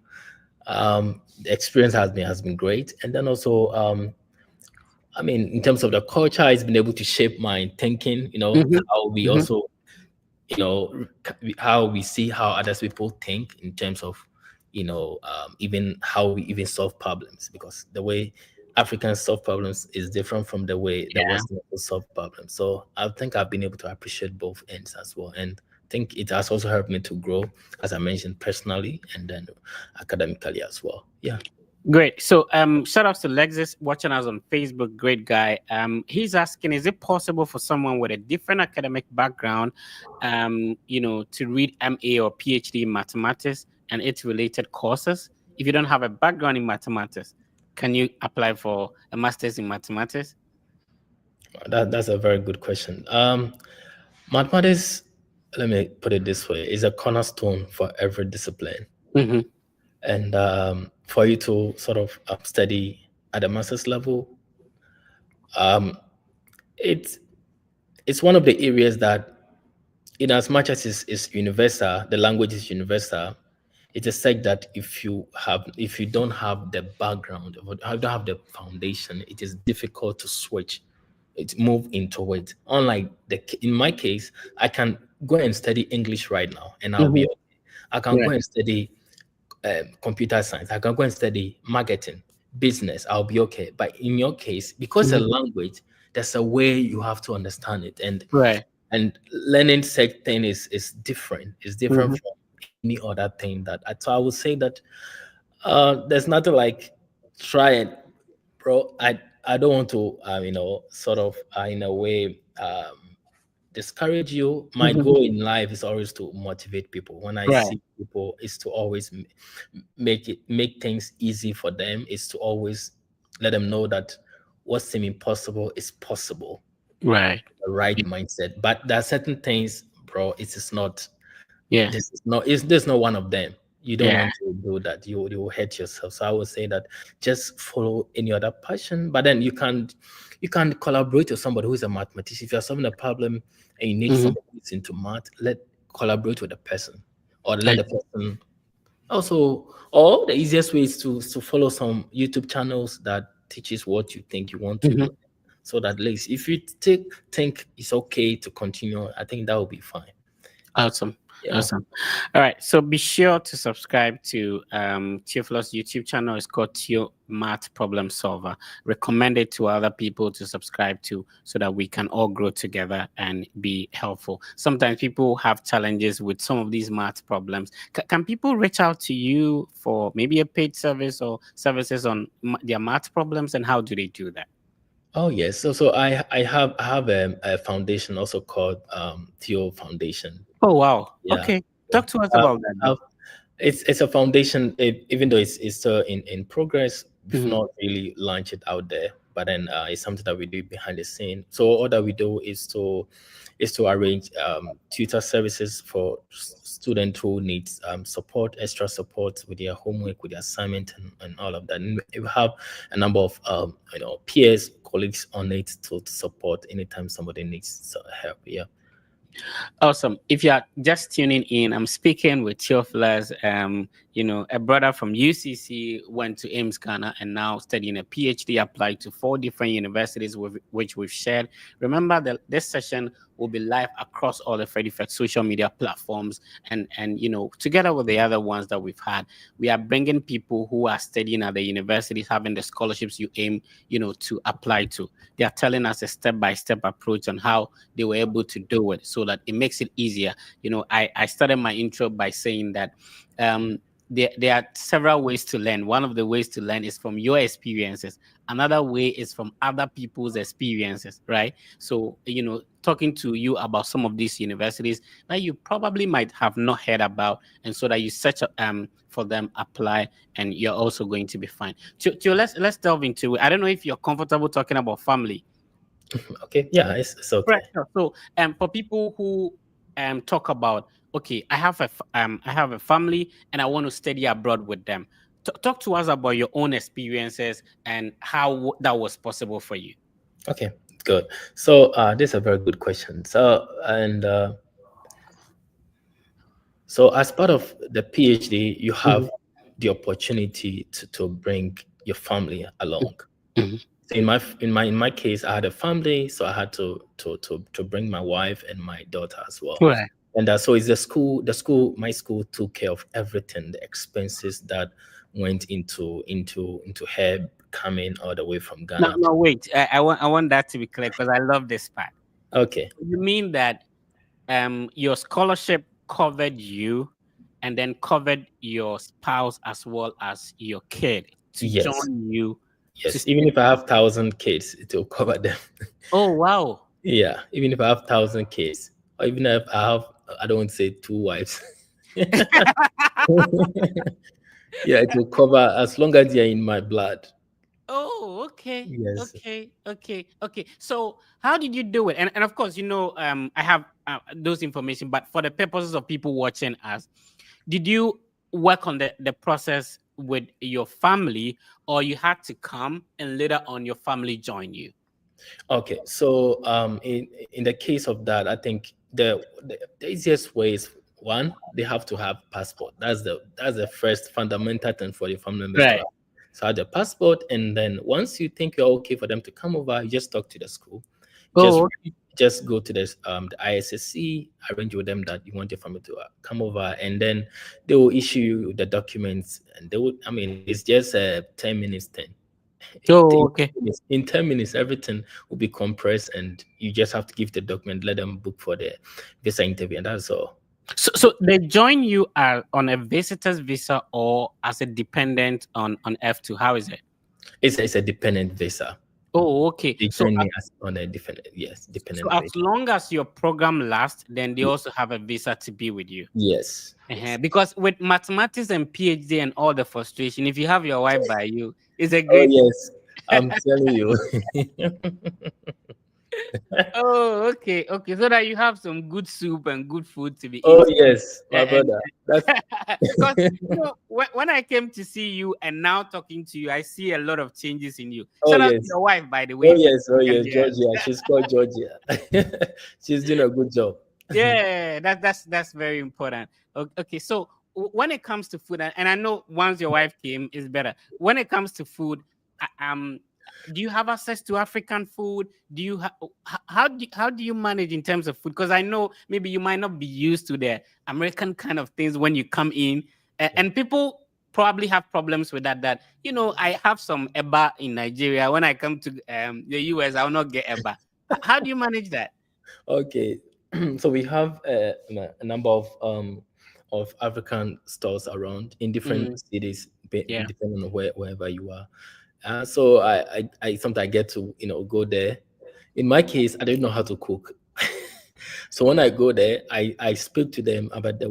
B: the experience has been great. And then also I mean, in terms of the culture, it's been able to shape my thinking,
A: Hmm.
B: how we
A: Hmm.
B: also, how we see how other people think in terms of, even how we even solve problems, because the way Africans solve problems is different from the way the
A: Yeah.
B: Western people solve problems. So I think I've been able to appreciate both ends as well. And I think it has also helped me to grow, as I mentioned, personally and then academically as well. Yeah.
A: Great. So shout outs to Lexus watching us on Facebook. Great guy. He's asking, is it possible for someone with a different academic background, to read MA or PhD in mathematics and its related courses? If you don't have a background in mathematics, can you apply for a master's in mathematics?
B: That's a very good question. Mathematics, let me put it this way, is a cornerstone for every discipline.
A: Mm-hmm.
B: And for you to sort of study at a master's level, um, it's it's one of the areas that, in as much as it's universal, the language is universal. It's a sect that if you don't have the background, or don't have the foundation, it is difficult to switch, it move into it. Unlike in my case, I can go and study English right now, and I'll
A: Mm-hmm.
B: be okay. I can go
A: Right.
B: and study computer science. I can go and study marketing, business. I'll be okay. But in your case, because a
A: Mm-hmm.
B: language, there's a way you have to understand it,
A: Right.
B: and learning certain is different. It's different
A: Mm-hmm.
B: from any other thing that so I would say that there's nothing like try it, bro. I don't want to sort of in a way discourage you. My
A: Mm-hmm.
B: goal in life is always to motivate people. When I
A: Right.
B: see people, is to always make things easy for them. Is to always let them know that what seems impossible is possible.
A: Right.
B: The right mindset. But there are certain things, bro. It is not.
A: Yeah.
B: This is not. Is There's not one of them. You don't
A: Yeah.
B: want to do that. You will hurt yourself. So I would say that just follow any other passion. But then you can collaborate with somebody who is a mathematician. If you're solving a problem and you need
A: Mm-hmm.
B: somebody who's into math, collaborate with the person, or let the person also. Or the easiest way is to follow some YouTube channels that teaches what you think you want to,
A: Mm-hmm.
B: so that at least if you think it's okay to continue, I think that will be fine.
A: Awesome.
B: Yeah.
A: Awesome. All right. So be sure to subscribe to Theophilus YouTube channel. It's called Theo Math Problem Solver. Recommend it to other people to subscribe to so that we can all grow together and be helpful. Sometimes people have challenges with some of these math problems. Can people reach out to you for maybe a paid service or services on their math problems, and how do they do that?
B: Oh yes. So I have a foundation also called Theo Foundation.
A: Oh, wow.
B: Yeah.
A: Okay.
B: Yeah.
A: Talk to us
B: Uh,
A: about that,
B: uh,
A: though.
B: it's a foundation, even though it's still in progress. We've
A: Mhm.
B: not really launched it out there, but then it's something that we do behind the scene. So all that we do is to arrange tutor services for student who needs support, extra support with their homework, with their assignment, and all of that. And we have a number of peers, colleagues on it to support anytime somebody needs help. Yeah.
A: Awesome. If you are just tuning in, I'm speaking with Theophilus, a brother from UCC, went to AIMS Ghana and now studying a PhD, applied to 4 different universities with which we've shared. Remember that this session will be live across all the Freddy Flex social media platforms, and together with the other ones that we've had, we are bringing people who are studying at the universities, having the scholarships you aim, to apply to. They are telling us a step-by-step approach on how they were able to do it so that it makes it easier. I started my intro by saying that there are several ways to learn. One of the ways to learn is from your experiences. Another way is from other people's experiences, right? So, talking to you about some of these universities that you probably might have not heard about, and so that you search for them, apply, and you're also going to be fine. Let's delve into it. I don't know if you're comfortable talking about family.
B: Okay. Yeah. It's
A: Right.
B: okay.
A: Sure. So, for people who talk about, okay, I have a family and I want to study abroad with them. Talk to us about your own experiences and how that was possible for you.
B: Okay, good. So this is a very good question. So as part of the PhD, you have
A: Mhm.
B: the opportunity to bring your family along.
A: Mhm.
B: So in my case, I had a family, so I had to bring my wife and my daughter as well.
A: Right.
B: And so it's my school took care of everything, the expenses that went into her coming all the way from
A: No,
B: Ghana.
A: no, wait. I want that to be clear because I love this part.
B: Okay.
A: You mean that your scholarship covered you and then covered your spouse as well as your kid to
B: Yes.
A: join you to
B: Yes, even
A: study.
B: if I have 1,000 kids, it will cover them.
A: Oh, wow.
B: Yeah, even if I have 1,000 kids, or even if I don't want to say 2 wives. Yeah, it will cover as long as you're in my blood.
A: Oh, okay.
B: Yes.
A: Okay. So how did you do it? And of course, I have those information, but for the purposes of people watching us, did you work on the process with your family, or you had to come and later on your family join you?
B: Okay, so in the case of that, I think the easiest way is one, they have to have passport. That's the first fundamental thing for the family members to
A: Right.
B: have. So have the passport, and then once you think you're okay for them to come over, you just talk to the school. Just
A: Oh, okay.
B: just go to the ISSC, arrange with them that you want your family to come over, and then they will issue you the documents, and they will. I mean, it's just 10 minutes thing.
A: Oh, okay.
B: In 10 minutes, everything will be compressed, and you just have to give the document, let them book for the visa interview, and that's all.
A: So they join you on a visitor's visa or as a dependent on F2. How is it?
B: It's a dependent visa.
A: Oh, okay.
B: They
A: So
B: join me as on a different, yes,
A: so
B: dependent
A: as
B: visa.
A: long as your program lasts, then they also have a visa to be with you.
B: Yes,
A: Uh-huh.
B: yes.
A: Because with mathematics and PhD and all the frustration, if you have your wife by you, it's a
B: Oh
A: great.
B: yes, I'm telling you.
A: Oh, okay. So that you have some good soup and good food to be
B: Oh
A: eating.
B: yes, my
A: And
B: brother. That's
A: because when I came to see you and now talking to you, I see a lot of changes in you.
B: oh
A: Shout out to
B: yes,
A: your wife, by the
B: oh
A: way.
B: yes, oh
A: And
B: yes, Georgia. She's called Georgia. She's doing a good job.
A: yeah, that's very important. Okay, so when it comes to food, and I know once your wife came, is better. When it comes to food, do you have access to African food? Do you how do you manage in terms of food? Because I know maybe you might not be used to the American kind of things when you come in, and people probably have problems with that. That I have some eba in Nigeria. When I come to the US, I will not get eba. How do you manage that?
B: Okay, so we have a number of African stores around in different
A: Mm,
B: cities,
A: yeah.
B: depending on wherever you are. So I sometimes get to go there. In my case, I don't know how to cook. So when I go there, I speak to them about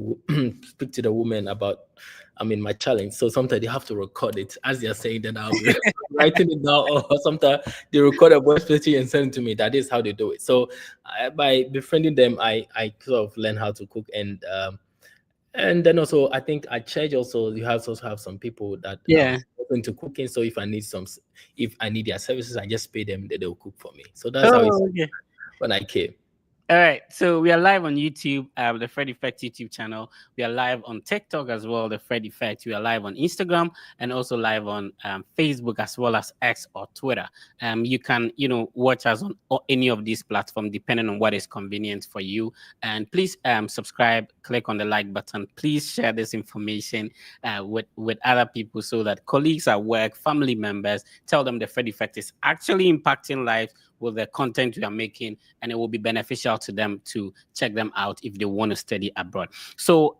B: speak to the woman about, I mean, my challenge. So sometimes they have to record it as they're saying, then I'll be writing it down, or sometimes they record a voice message and send it to me. That is how they do it. So by befriending them, I sort of learn how to cook, and then also I think at church also you have to also have some people that
A: Yeah.
B: open to cooking. So if I need their services, I just pay them, they'll cook for me. So that's how it's
A: Oh, okay.
B: when I came.
A: All right. So we are live on YouTube, the Fred Effect YouTube channel. We are live on TikTok as well, the Fred Effect. We are live on Instagram and also live on Facebook as well as X or Twitter. You can, watch us on any of these platforms depending on what is convenient for you. And please subscribe, click on the like button. Please share this information with other people so that colleagues at work, family members, tell them the Fred Effect is actually impacting lives with the content we are making, and it will be beneficial to them to check them out if they want to study abroad. So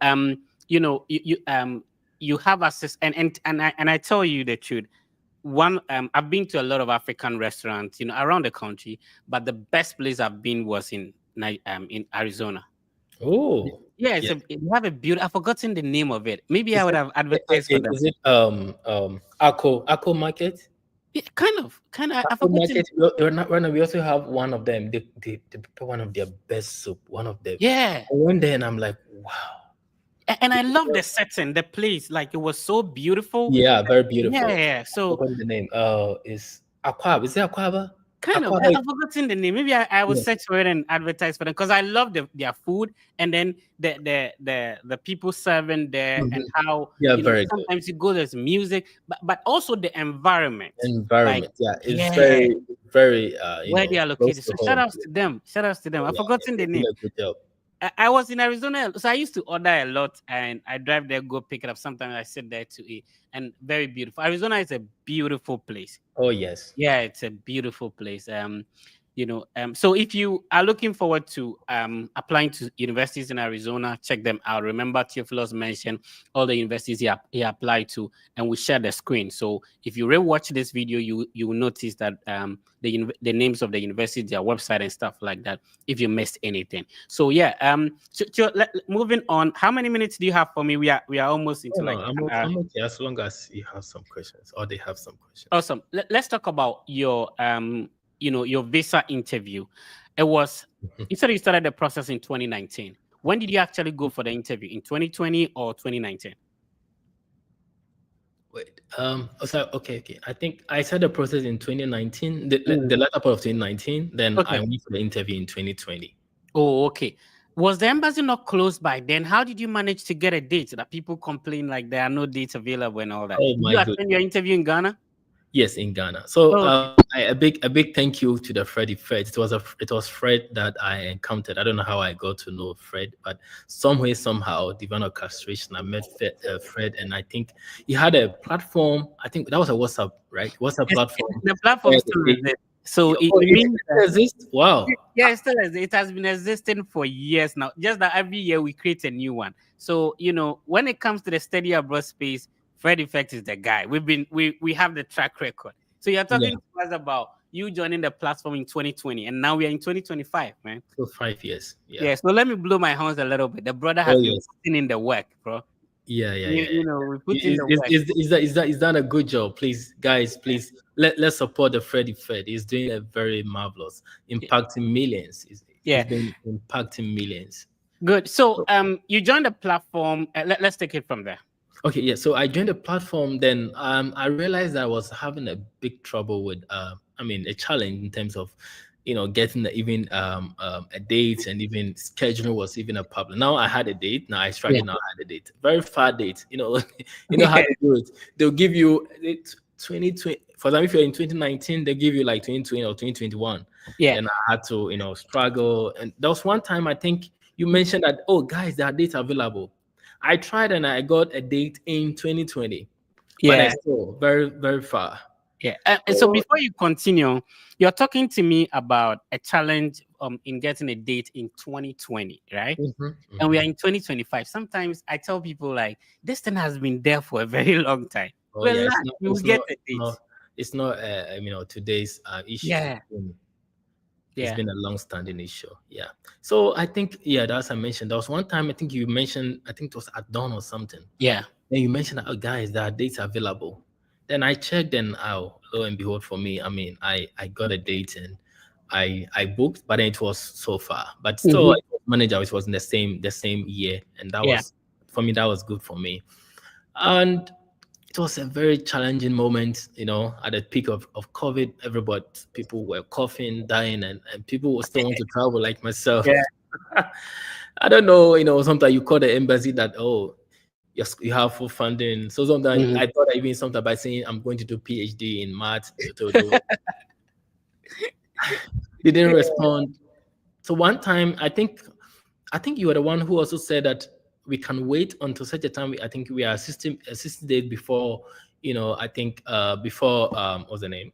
A: you have access, and I tell you the truth. I've been to a lot of African restaurants, around the country, but the best place I've been was in Arizona.
B: Oh,
A: Yeah,
B: yeah.
A: they have a beautiful. I've forgotten the name of it. Maybe I would have advertised for them.
B: Is it Akko Market?
A: Yeah, kind of. I've
B: Akko
A: forgotten.
B: Market. We're not right now. We also have one of them. They prepare one of their best soup. One of them.
A: Yeah,
B: I went there and I'm like, wow.
A: and I love the setting, the place. Like it was so beautiful.
B: Yeah, very
A: Yeah,
B: beautiful.
A: yeah. So
B: Forgotten the name. Is Aquaba? Is it Aquaba?
A: kind of,
B: Aquaba.
A: I've forgotten the name. Maybe I will
B: Yeah.
A: search for it and advertise for them because I love their food, and then the people serving there, and
B: Mhm.
A: how
B: Yeah, very good.
A: sometimes you go, there's music, but also the environment. Like,
B: Environment. Yeah, it's
A: yeah,
B: very, very
A: where they are
B: close
A: located.
B: to
A: So shout
B: home.
A: outs to them. Shout outs to them. I've
B: Yeah,
A: forgotten the
B: they're doing
A: name.
B: a good job.
A: I was in Arizona, so I used to order a lot, and I drive there, go pick it up. Sometimes I sit there to eat, and very beautiful. Arizona is a beautiful place.
B: Oh yes.
A: Yeah, it's a beautiful place. So if you are looking forward to applying to universities in Arizona, check them out. Remember, Theophilus mentioned all the universities he applied to, and we share the screen. So if you rewatch this video, you will notice that the names of the university, their website, and stuff like that. If you missed anything, so yeah. Moving on. How many minutes do you have for me? We are almost
B: Oh
A: into
B: no,
A: like.
B: I'm okay as long as you have some questions or they have some questions.
A: Awesome. Let's talk about your your visa interview. It was you said you started the process in 2019. When did you actually go for the interview? In 2020 or 2019?
B: Wait, so okay. I think I started the process in 2019,
A: Mm.
B: the latter part of 2019. Then I
A: Okay.
B: went for the interview in 2020.
A: Oh, okay. Was the embassy not closed by then? How did you manage to get a date? That people complain like there are no dates available and all that.
B: Oh
A: Did
B: my
A: you
B: goodness.
A: attend your interview in Ghana?
B: Yes, in Ghana. So
A: Okay.
B: a big thank you to the Freddie Fred. It was Fred that I encountered. I don't know how I got to know Fred, but some way somehow divine orchestration. I met Fred, and I think he had a platform. I think that was a WhatsApp, right? WhatsApp
A: Yes,
B: platform.
A: the platform still exists. So it
B: Oh,
A: means
B: it exists. Wow.
A: yeah, it still is. It has been existing for years now. Just that every year we create a new one. So when it comes to the study abroad space, Fred Effect is the guy. We have the track record. So you're
B: Yeah.
A: talking to us about you joining the platform in 2020, and now we are in 2025, man.
B: So 5 years. Yeah.
A: Yeah. So let me blow my horns a little bit. The brother
B: Oh
A: has been
B: yes.
A: putting in the work, bro.
B: Yeah.
A: We put in the work.
B: Is that a good job? Please, guys, please let's support the Freddie Fred. He's doing a very marvelous, impacting millions.
A: Yeah.
B: He's been impacting millions.
A: Good. So you joined the platform. Let's take it from there.
B: Okay, yeah. So I joined the platform. Then I realized that I was having a big trouble with a challenge in terms of getting even a date, and even scheduling was even a problem. Now I had a date. Now I struggle.
A: Yeah.
B: Now I had a date. Very far date. You know how they do it. They'll give you 2020. For example, if you're in 2019, they give you like 2020 or 2021.
A: Yeah.
B: Then I had to struggle. And there was one time I think you mentioned that, oh guys, there are dates available. I tried and I got a date in 2020, but
A: Yeah.
B: it's still very, very far.
A: Yeah. And so before you continue, you're talking to me about a challenge in getting a date in 2020, right? And we are in 2025. Sometimes I tell people like this thing has been there for a very long time.
B: Oh
A: Well,
B: yeah,
A: you will get a date.
B: it's not today's issue.
A: Yeah.
B: It's been a long-standing issue. Yeah. So I think that's I mentioned. There was one time I think you mentioned, I think it was at dawn or something.
A: Yeah.
B: Then you mentioned, oh guys, there are dates available. Then I checked, and lo and behold, for me, I got a date, and I booked, but then it was so far. But still, it was manager, it was in the same year, and that was for me. That was good for me, and it was a very challenging moment. At the peak of COVID, people were coughing, dying, and people will still want to travel like myself.
A: Yeah.
B: I don't know. Sometimes you call the embassy that, oh, you have full funding. So sometimes I thought even sometimes by saying I'm going to do PhD in math, they didn't respond. So one time, I think you were the one who also said that we can wait until such a time. I think we are assisting date before, I think before what's the name?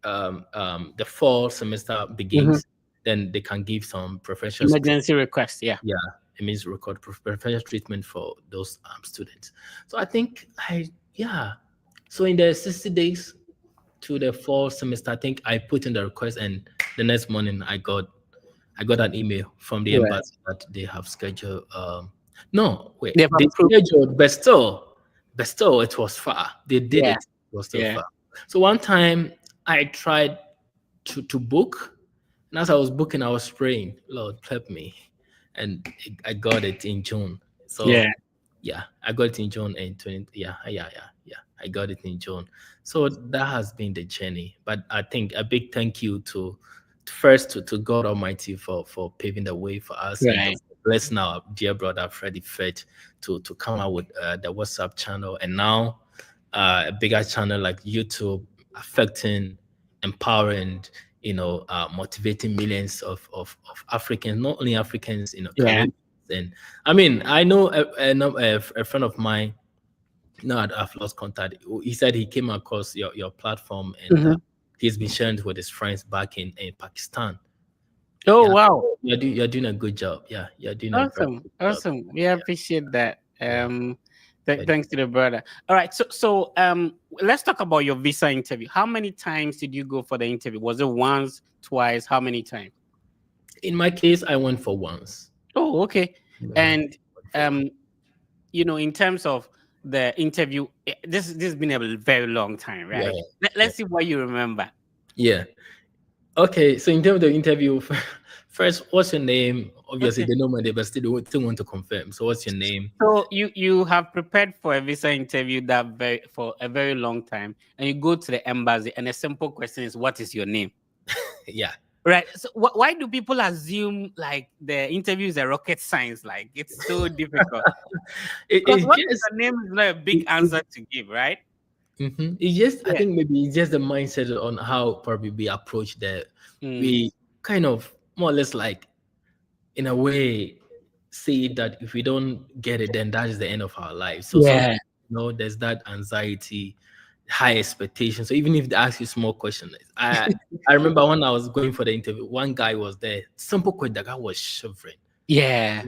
B: The fall semester begins. Then they can give some professional
A: emergency request. Yeah.
B: Yeah, it means record professional treatment for those students. So I think so in the 60 days to the fall semester, I think I put in the request, and the next morning I got an email from the embassy that they have scheduled. No, wait, they scheduled, but still it was far. They did it. It was still far. So one time I tried to book, and as I was booking, I was praying, Lord, help me. And I got it in June. So I got it in June and 20. I got it in June. So that has been the journey. But I think a big thank you to God Almighty for paving the way for us.
A: Right.
B: And bless now, dear brother Freddie Fred, to come out with the WhatsApp channel, and now a bigger channel like YouTube, affecting, empowering, motivating millions of Africans, not only Africans, Caribbeans. And I mean, I know a friend of mine. No, I've lost contact. He said he came across your platform, and he's been sharing it with his friends back in Pakistan.
A: Oh
B: Yeah,
A: wow.
B: you're doing a good job. Yeah, you're doing a very
A: Awesome.
B: good job.
A: Awesome. We appreciate that.
B: Yeah, you're
A: Thanks to the brother. All right. So let's talk about your visa interview. How many times did you go for the interview? Was it once, twice? How many times?
B: in my case, I went for once.
A: Oh, okay.
B: Mhm.
A: And um, in terms of the interview, this has been a very long time,
B: Yeah,
A: right?
B: yeah,
A: Let's see what you remember.
B: yeah. Okay, so in terms of the interview, first, what's your name? Obviously,
A: Okay.
B: they know my name, but still want to confirm. So, what's your name?
A: So you have prepared for a visa interview for a very long time, and you go to the embassy, and a simple question is, "What is your name?"
B: Yeah.
A: Right. So why do people assume like the interview is a rocket science? Like it's so difficult. Because
B: It's
A: what is
B: just,
A: your name is not a big answer to give, right?
B: it's just, I
A: Yeah.
B: think maybe it's just the mindset on how probably we approach that.
A: Mm.
B: We kind of more or less like, in a way, say that if we don't get it, then that is the end of our life. So some,
A: Yeah.
B: there's that anxiety, high expectation. So even if they ask you small questions, I remember when I was going for the interview, one guy was there, simple question, the guy was shivering.
A: Yeah.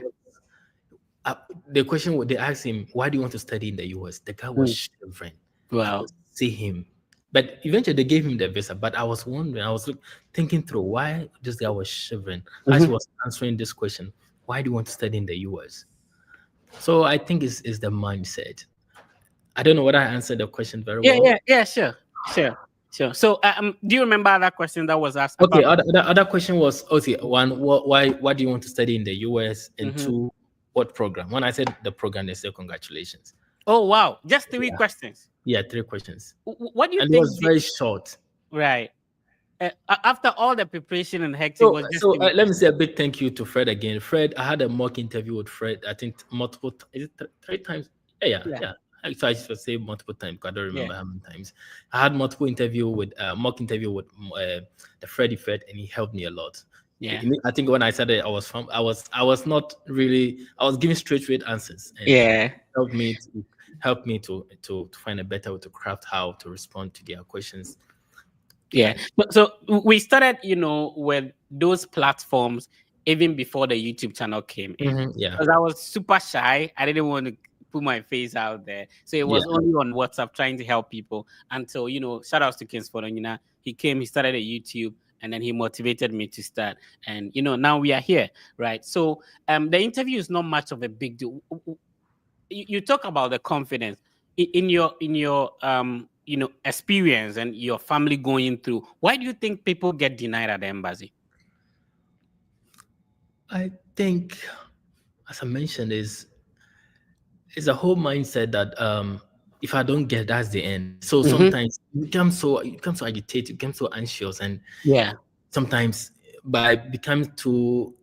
B: Uh, the question they asked him, "Why do you want to study in the US?" The guy was
A: Mm.
B: shivering. I
A: Wow.
B: could see him. But eventually they gave him the visa. But I was wondering, I was thinking through why this guy was shivering as he
A: Mhm.
B: was answering this question. Why do you want to study in the US? So I think it's the mindset. I don't know whether I answered the question very
A: Yeah.
B: well.
A: Yeah. Yeah. Sure. Sure. Sure. So do you remember that question that was asked
B: Okay,
A: about?
B: other question was, okay, one, why do you want to study in the US? And
A: Mhm.
B: two, what program? When I said the program, they said congratulations.
A: Oh wow! Just three
B: Yeah,
A: questions.
B: yeah, three questions.
A: What do you
B: And it
A: think?
B: was very short.
A: Right. After all the preparation and hectic,
B: So,
A: was just three
B: let me
A: questions.
B: say a big thank you to Fred again. Fred, I had a mock interview with Fred. I think multiple, is it three times? Yeah, yeah,
A: Yeah.
B: yeah. So I should say multiple times because I don't
A: Yeah.
B: remember how many times. I had multiple interview with mock interview with the Freddy Fred, and he helped me a lot.
A: Yeah.
B: I think when I started, I was not really, I was giving straight answers, and
A: Yeah.
B: helped me to help me to find a better way to craft how to respond to their questions.
A: Yeah.
B: And
A: So we started, with those platforms even before the YouTube channel came in.
B: yeah,
A: Because I was super shy. I didn't want to put my face out there. So it
B: yeah,
A: was only on WhatsApp trying to help people until, shout outs to Kingsford. And, he came, he started a YouTube, and then he motivated me to start. And, now we are here, right? So the interview is not much of a big deal. You talk about the confidence in your experience and your family going through. Why do you think people get denied at the embassy?
B: I think, as I mentioned, is a whole mindset that if I don't get, that's the end. So
A: Mm-hmm.
B: sometimes you become so agitated, you become so anxious, and
A: Yeah.
B: sometimes by becoming too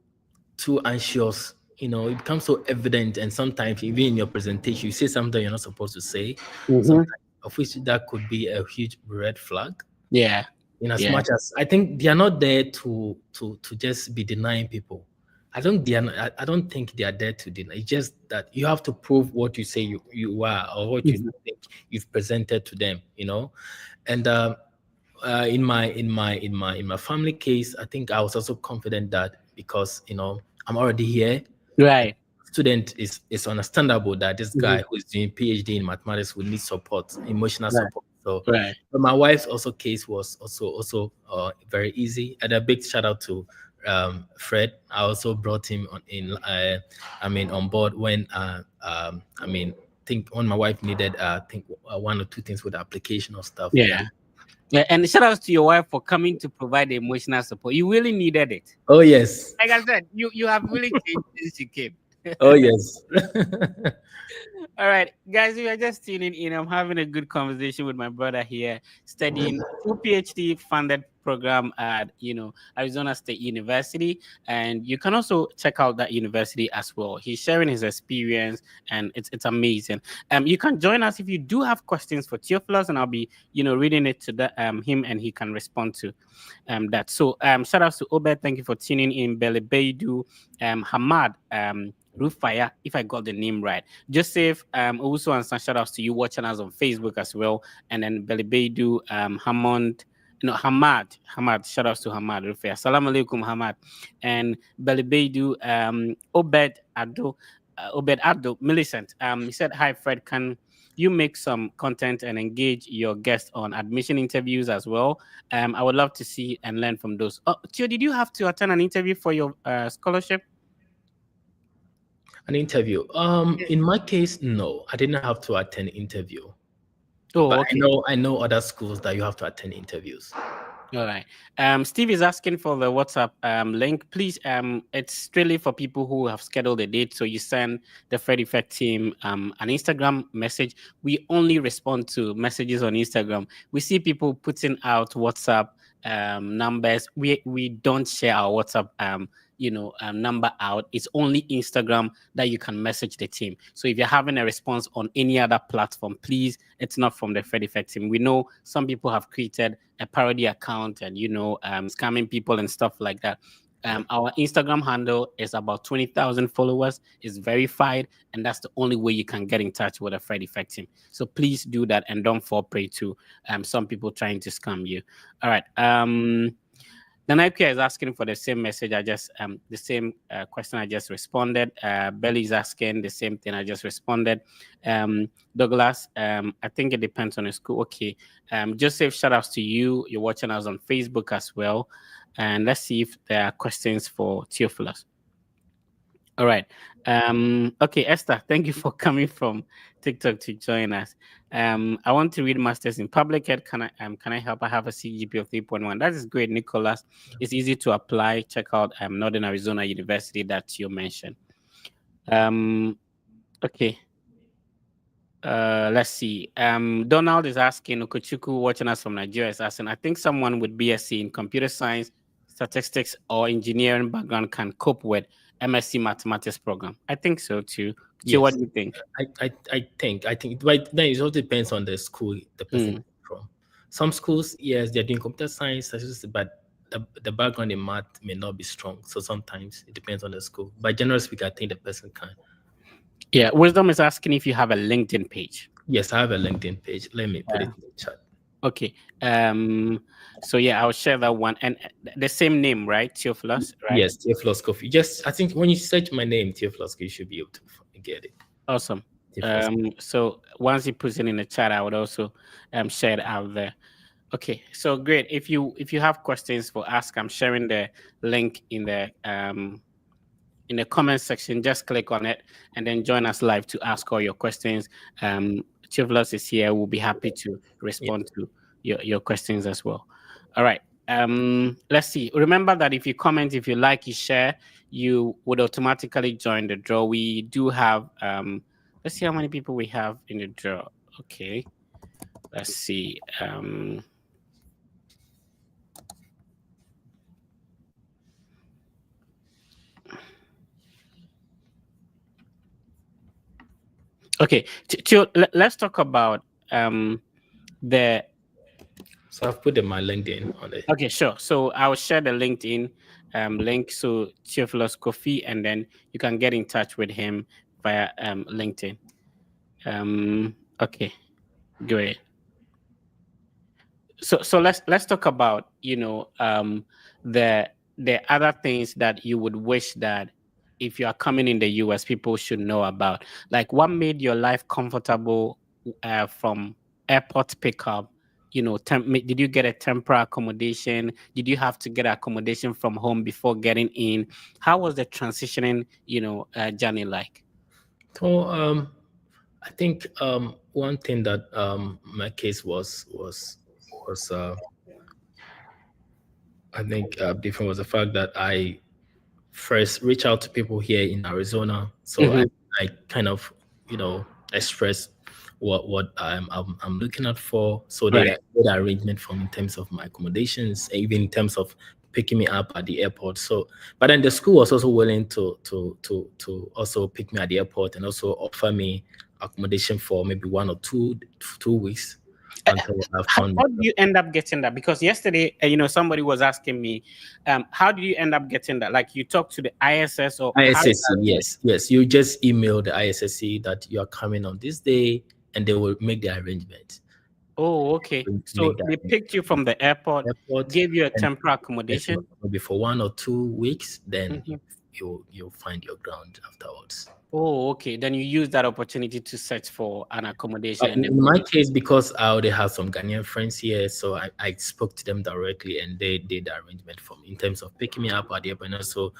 B: anxious, it becomes so evident. And sometimes even in your presentation, you say something you're not supposed to say.
A: Mm-hmm.
B: Sometimes, of which that could be a huge red flag.
A: Yeah.
B: In as
A: Yeah.
B: much as I think they are not there to just be denying people. I don't think they are there to deny. It's just that you have to prove what you say you are, or what you
A: Mhm.
B: think you've presented to them. And in my family case, I think I was also confident that because I'm already here.
A: Right.
B: Student is understandable that this
A: Mhm.
B: guy who is doing PhD in mathematics would need support, emotional
A: Right.
B: support. So,
A: Right.
B: but my wife's also case was also very easy. And a big shout out to Fred. I also brought him on board when think when my wife needed think one or two things with the application or stuff. Yeah.
A: Yeah. Yeah, and shout outs to your wife for coming to provide the emotional support. You really needed it.
B: Oh yes.
A: Like I said, you have really changed since you came.
B: Oh yes.
A: All right, guys, we are just tuning in. I'm having a good conversation with my brother here, studying full PhD funded program at Arizona State University, and you can also check out that university as well. He's sharing his experience, and it's amazing. You can join us if you do have questions for Theophilus, and I'll be reading it to him, and he can respond to that. So shout outs to Obed. Thank you for tuning in. Bele Beidu, Hamad, Rufaya, if I got the name right. Joseph, also, and some shout outs to you watching us on Facebook as well. And then Belly Beidu, Hammond, No, Hamad, shout outs to Hamad Rufia. Assalamu alaikum, Hamad. And Belibeidu, Obed Ado, Millicent. He said, "Hi, Fred. Can you make some content and engage your guests on admission interviews as well? I would love to see and learn from those." Oh, Tio, did you have to attend an interview for your scholarship?
B: An interview. In my case, no, I didn't have to attend interview.
A: Oh,
B: But
A: okay.
B: I know other schools that you have to attend interviews.
A: All right. Steve is asking for the WhatsApp link. Please, it's strictly for people who have scheduled a date. So you send the Fred Effect team an Instagram message. We only respond to messages on Instagram. We see people putting out WhatsApp numbers. We don't share our WhatsApp number out. It's only Instagram that you can message the team. So if you're having a response on any other platform, please, it's not from the Fred Effect team. We know some people have created a parody account and scamming people and stuff like that. Our Instagram handle is about 20,000 followers. It's verified, and that's the only way you can get in touch with a Fred Effect team. So please do that and don't fall prey to some people trying to scam you. All right. The Nike is asking for the same message. The same question I just responded. Belly is asking the same thing I just responded. Douglas, I think it depends on the school. Okay. Joseph, shout outs to you. You're watching us on Facebook as well. And let's see if there are questions for Theophilus. All right. Okay, Esther, thank you for coming from TikTok to join us. I want to read Masters in Public Health. Can I help? I have a CGP of 3.1. That is great, Nicholas. It's easy to apply. Check out Northern Arizona University that you mentioned. Okay. Let's see. Donald is asking, Ukochuku, watching us from Nigeria, is asking, I think someone with BSc in computer science, statistics, or engineering background can cope with MSc mathematics program. I think so too.
B: Yes.
A: What do you think?
B: I think, but then it all depends on the school the person from. Some schools, yes, they're doing computer science, but the background in math may not be strong. So sometimes it depends on the school. But generally speaking, I think the person can.
A: Yeah, Wisdom is asking if you have a LinkedIn page.
B: Yes, I have a LinkedIn page. Let me put it in the chat.
A: Okay. So yeah, I'll share that one. And the same name, right? Theophilus, right?
B: Yes, Theophilus Coffee. Just, I think when you search my name, Theophilus, you should be able to get it.
A: Awesome. So once you put it in the chat, I would also share it out there. Okay, so great. If you have questions for Ask, I'm sharing the link in the comment section. Just click on it and then join us live to ask all your questions. Theophilus is here. We'll be happy to respond to your questions as well. All right. Let's see. Remember that if you comment, if you like, you share, you would automatically join the draw. We do have let's see how many people we have in the draw. Okay. Let's see. Okay, let's talk about the.
B: So I've put my LinkedIn on it.
A: Okay, sure. So I'll share the LinkedIn link. So Theophilus Kofi, and then you can get in touch with him via LinkedIn. Okay, great. So let's talk about the other things that you would wish that if you are coming in the US, people should know about. Like, what made your life comfortable from airport pickup? Did you get a temporary accommodation? Did you have to get accommodation from home before getting in? How was the transitioning, journey like?
B: So I think one thing that my case was I think different was the fact that I first reach out to people here in Arizona. So I kind of, express what I'm looking out for. So they made an arrangement from in terms of my accommodations, even in terms of picking me up at the airport. So, but then the school was also willing to also pick me at the airport and also offer me accommodation for maybe 1 or 2 weeks.
A: How do you end up getting that? Because yesterday, somebody was asking me, how do you end up getting that? Like, you talk to the ISS or
B: ISSC? Yes. You just email the ISSC that you are coming on this day, and they will make the arrangement.
A: Oh, okay. So
B: Make that
A: they picked you from the airport,
B: airport,
A: gave you a
B: and
A: temporary
B: let you
A: accommodation.
B: maybe for 1 or 2 weeks. Then
A: Mhm.
B: you'll find your ground afterwards.
A: Oh, okay. Then you use that opportunity to search for an accommodation and
B: In my
A: everything.
B: case, because I already have some Ghanaian friends here, so I spoke to them directly, and they did the arrangement for me in terms of picking me up at the airport and also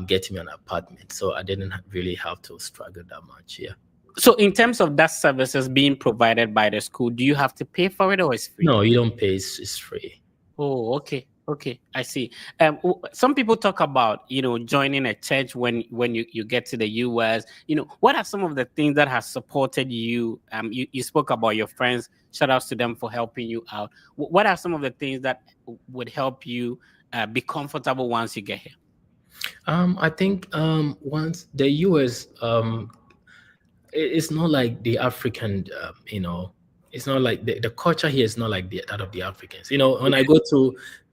B: getting me an apartment. So I didn't really have to struggle that much. Yeah.
A: So, in terms of that services being provided by the school, do you have to pay for it or it's free?
B: No, you don't pay. It's free.
A: Oh, okay. Okay, I see. Some people talk about, joining a church when you get to the US. What are some of the things that has supported you? You spoke about your friends. Shout outs to them for helping you out. What are some of the things that would help you be comfortable once you get here?
B: I think once the US it's not like the African, it's not like the culture here is not like that of the Africans.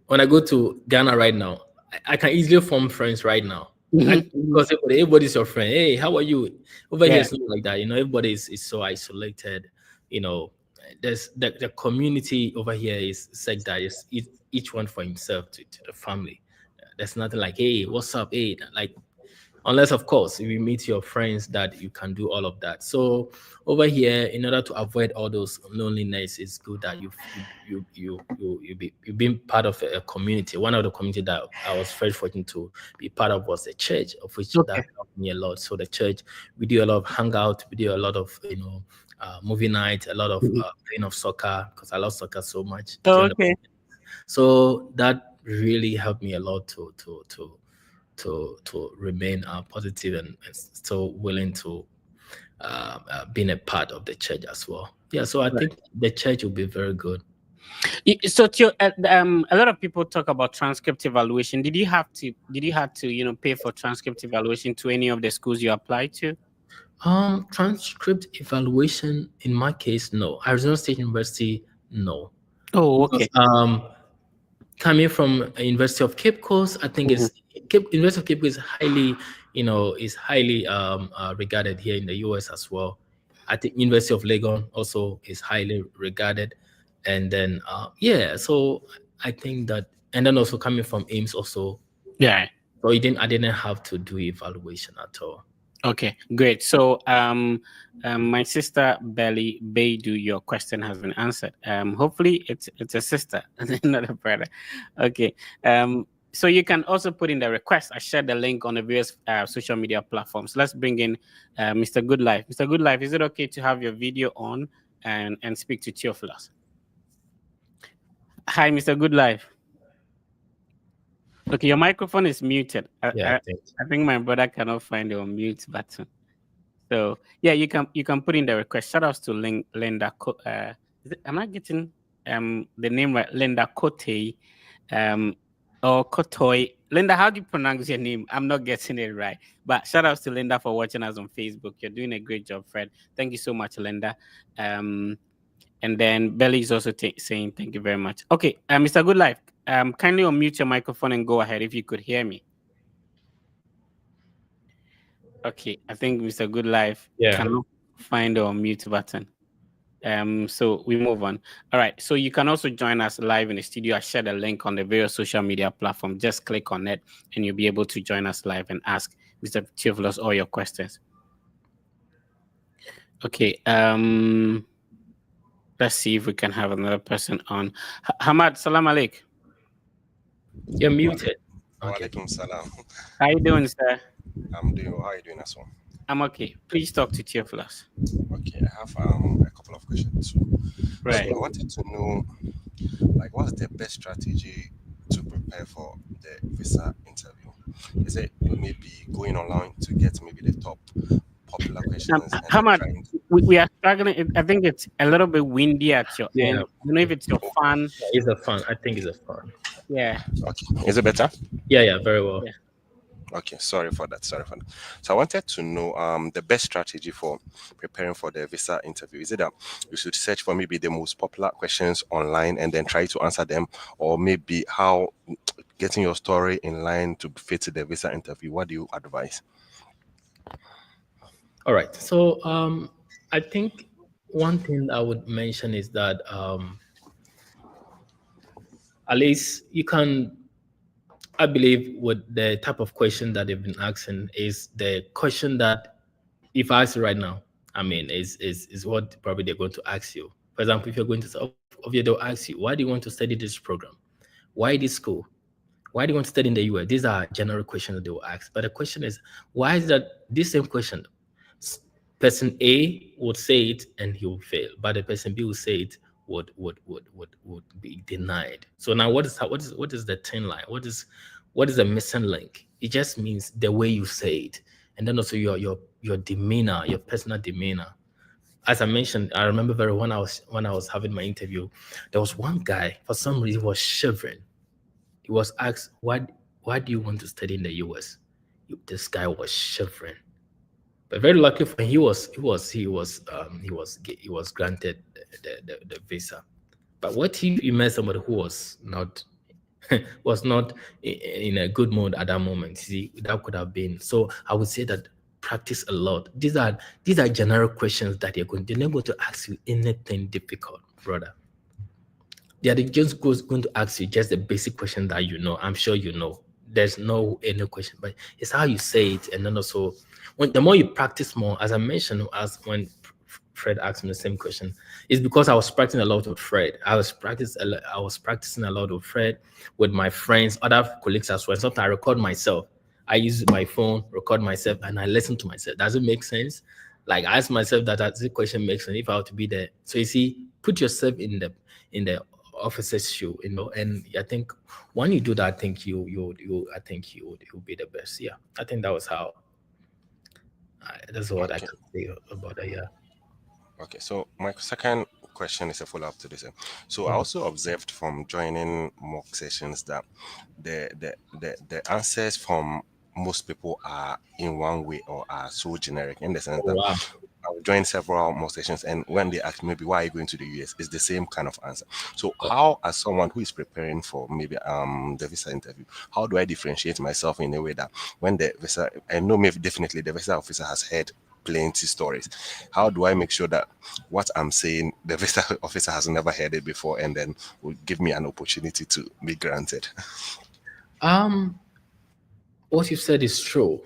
B: When I go to Ghana right now, I can easily form friends right now.
A: Mhm, mhm.
B: Because everybody's your friend. Hey, how are you? Over here,
A: Yeah.
B: it's not like that. Everybody is so isolated. You know, there's the community over here is like that. It's each one for himself to the family. There's nothing like, hey, what's up? Hey, like unless of course if you meet your friends that you can do all of that. So over here, in order to avoid all those loneliness, it's good that you've been part of a community. One of the community that I was very fortunate to be part of was the church, of which
A: Okay.
B: that helped me a lot. So the church, we do a lot of hangout, we do a lot of movie night, a lot of
A: Mhm.
B: playing of soccer, because I love soccer so much
A: Oh,
B: during the.
A: okay.
B: So that really helped me a lot to remain positive and still willing to being a part of the church as well. Yeah, so I think the church will be very good.
A: So, a lot of people talk about transcript evaluation. Did you have to, pay for transcript evaluation to any of the schools you applied to?
B: Transcript evaluation in my case, no. Arizona State University, no,
A: Oh,
B: because
A: okay.
B: coming from a University of Cape Coast, I think
A: Mhm.
B: University of Cape Coast is highly regarded here in the US as well. I think University of Legon also is highly regarded, and then yeah, so I think that, and then also coming from Ames also,
A: Yeah.
B: so I didn't have to do evaluation at all.
A: Okay, great. So, my sister Belly Baidu, your question has been answered. Hopefully it's a sister, not a brother. Okay. So you can also put in the request. I shared the link on the various social media platforms. Let's bring in Mr. Goodlife. Mr. Goodlife, is it okay to have your video on and speak to Theophilus? Hi, Mr. Goodlife. Okay, your microphone is muted.
B: Yeah, I think.
A: I think my brother cannot find the mute button. So yeah, you can put in the request. Shout outs to Linda. Am I getting the name right? Linda Kote, or Kotoy. Linda, how do you pronounce your name? I'm not getting it right. But shout outs to Linda for watching us on Facebook. You're doing a great job, Fred. Thank you so much, Linda. And then Belly is also saying thank you very much. Okay, Mr. Goodlife, kindly unmute your microphone and go ahead if you could hear me. Okay, I think Mr. Goodlife
B: Yeah.
A: cannot find the unmute button. So we move on. All right. So you can also join us live in the studio. I shared a link on the various social media platform. Just click on it and you'll be able to join us live and ask Mr. Theophilus all your questions. Okay. Let's see if we can have another person on. Hamad, salam alaikum.
B: You're muted. Okay.
C: Walaikum salam.
A: How you doing, sir?
C: I'm doing well. How are you doing as well?
A: I'm okay. Please talk to Theophilus.
C: Okay, I have a couple of questions. So
A: Right.
C: I wanted to know, like, what's the best strategy to prepare for the visa interview? Is it maybe going online to get maybe the top popular questions and then
A: Hamad,
C: trying to...
A: we are struggling. I think it's a little bit windy at your
B: Yeah.
A: end. I don't know if it's your fan.
B: It's a fun. I think it's a fun.
A: Yeah.
C: Okay, is it better?
B: Yeah, very well.
A: Yeah.
C: Okay, sorry for that. Sorry for that. So I wanted to know the best strategy for preparing for the visa interview. Is it that you should search for maybe the most popular questions online and then try to answer them, or maybe how getting your story in line to fit the visa interview? What do you advise?
B: All right. So I think one thing I would mention is that at least you can. I believe with the type of question that they've been asking is the question that if I ask you right now, I mean, is what probably they're going to ask you. For example, if you're going to they'll ask you, why do you want to study this program? Why this school? Why do you want to study in the US? These are general questions that they will ask. But the question is, why is that this same question? Person A would say it and he will fail, but the person B will say it would be denied. So now what is the thin line? What is the missing link? It just means the way you say it, and then also your demeanor, your personal demeanor. As I mentioned, I remember very when I was having my interview, there was one guy for some reason he was shivering. He was asked, why do you want to study in the US? This guy was shivering. But very lucky for him, he was granted the visa. But what if you met somebody who was not in a good mood at that moment? See, that could have been. So I would say that practice a lot. These are general questions that they're not going to ask you anything difficult, brother. They are just going to ask you just the basic question that you know. I'm sure you know. There's no any question, but it's how you say it, and then also the more you practice more, as I mentioned, as when Fred asked me the same question, it's because I was practicing a lot with Fred. I was practicing a lot with Fred, with my friends, other colleagues as well. Sometimes I record myself. I use my phone, record myself, and I listen to myself. Does it make sense? Like I ask myself that the question makes sense if I were to be there. So you see, put yourself in the officer's shoe, and I think when you do that, I think you'll be the best. Yeah, I think that was how. That's what I
C: Okay.
B: could say about that. Yeah.
C: Okay, so my second question is a follow-up to this. So I
B: Mm.
C: also observed from joining mock sessions that the answers from most people are in one way or are so generic in the sense
B: Oh,
C: that
B: wow.
C: I've joined several mock sessions, and when they ask maybe why are you going to the US, it's the same kind of answer. So how, as someone who is preparing for maybe the visa interview, how do I differentiate myself in a way that when the visa, I know maybe definitely the visa officer has heard plenty stories. How do I make sure that what I'm saying, the visa officer has never heard it before, and then will give me an opportunity to be granted?
B: Um, what you said is true,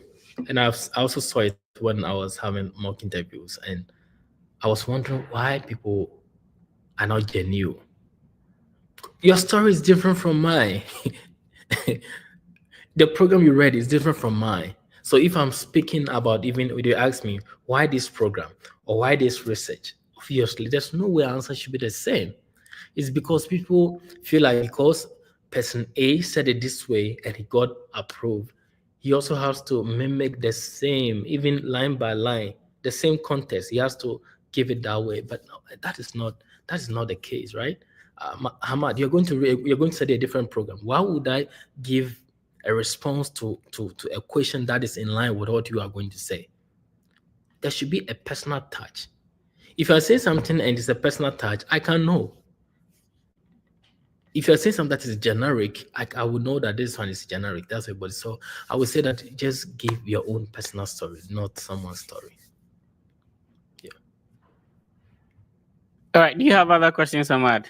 B: and I also saw it when I was having mock interviews, and I was wondering why people are not genuine. Your story is different from mine. The program you read is different from mine. So if I'm speaking about, even when you ask me why this program or why this research, obviously there's no way answer should be the same. It's because people feel like because person A said it this way and he got approved, he also has to mimic the same, even line by line, the same context. He has to give it that way. But no, that is not the case, right? Hamad, you're going to study a different program. Why would I give a response to a question that is in line with what you are going to say? There should be a personal touch. If I say something and it's a personal touch, I can know. If you're saying something that is generic, I would know that this one is generic. That's everybody. So I would say that just give your own personal story, not someone's story. Yeah.
A: All right. Do you have other questions, Ahmad?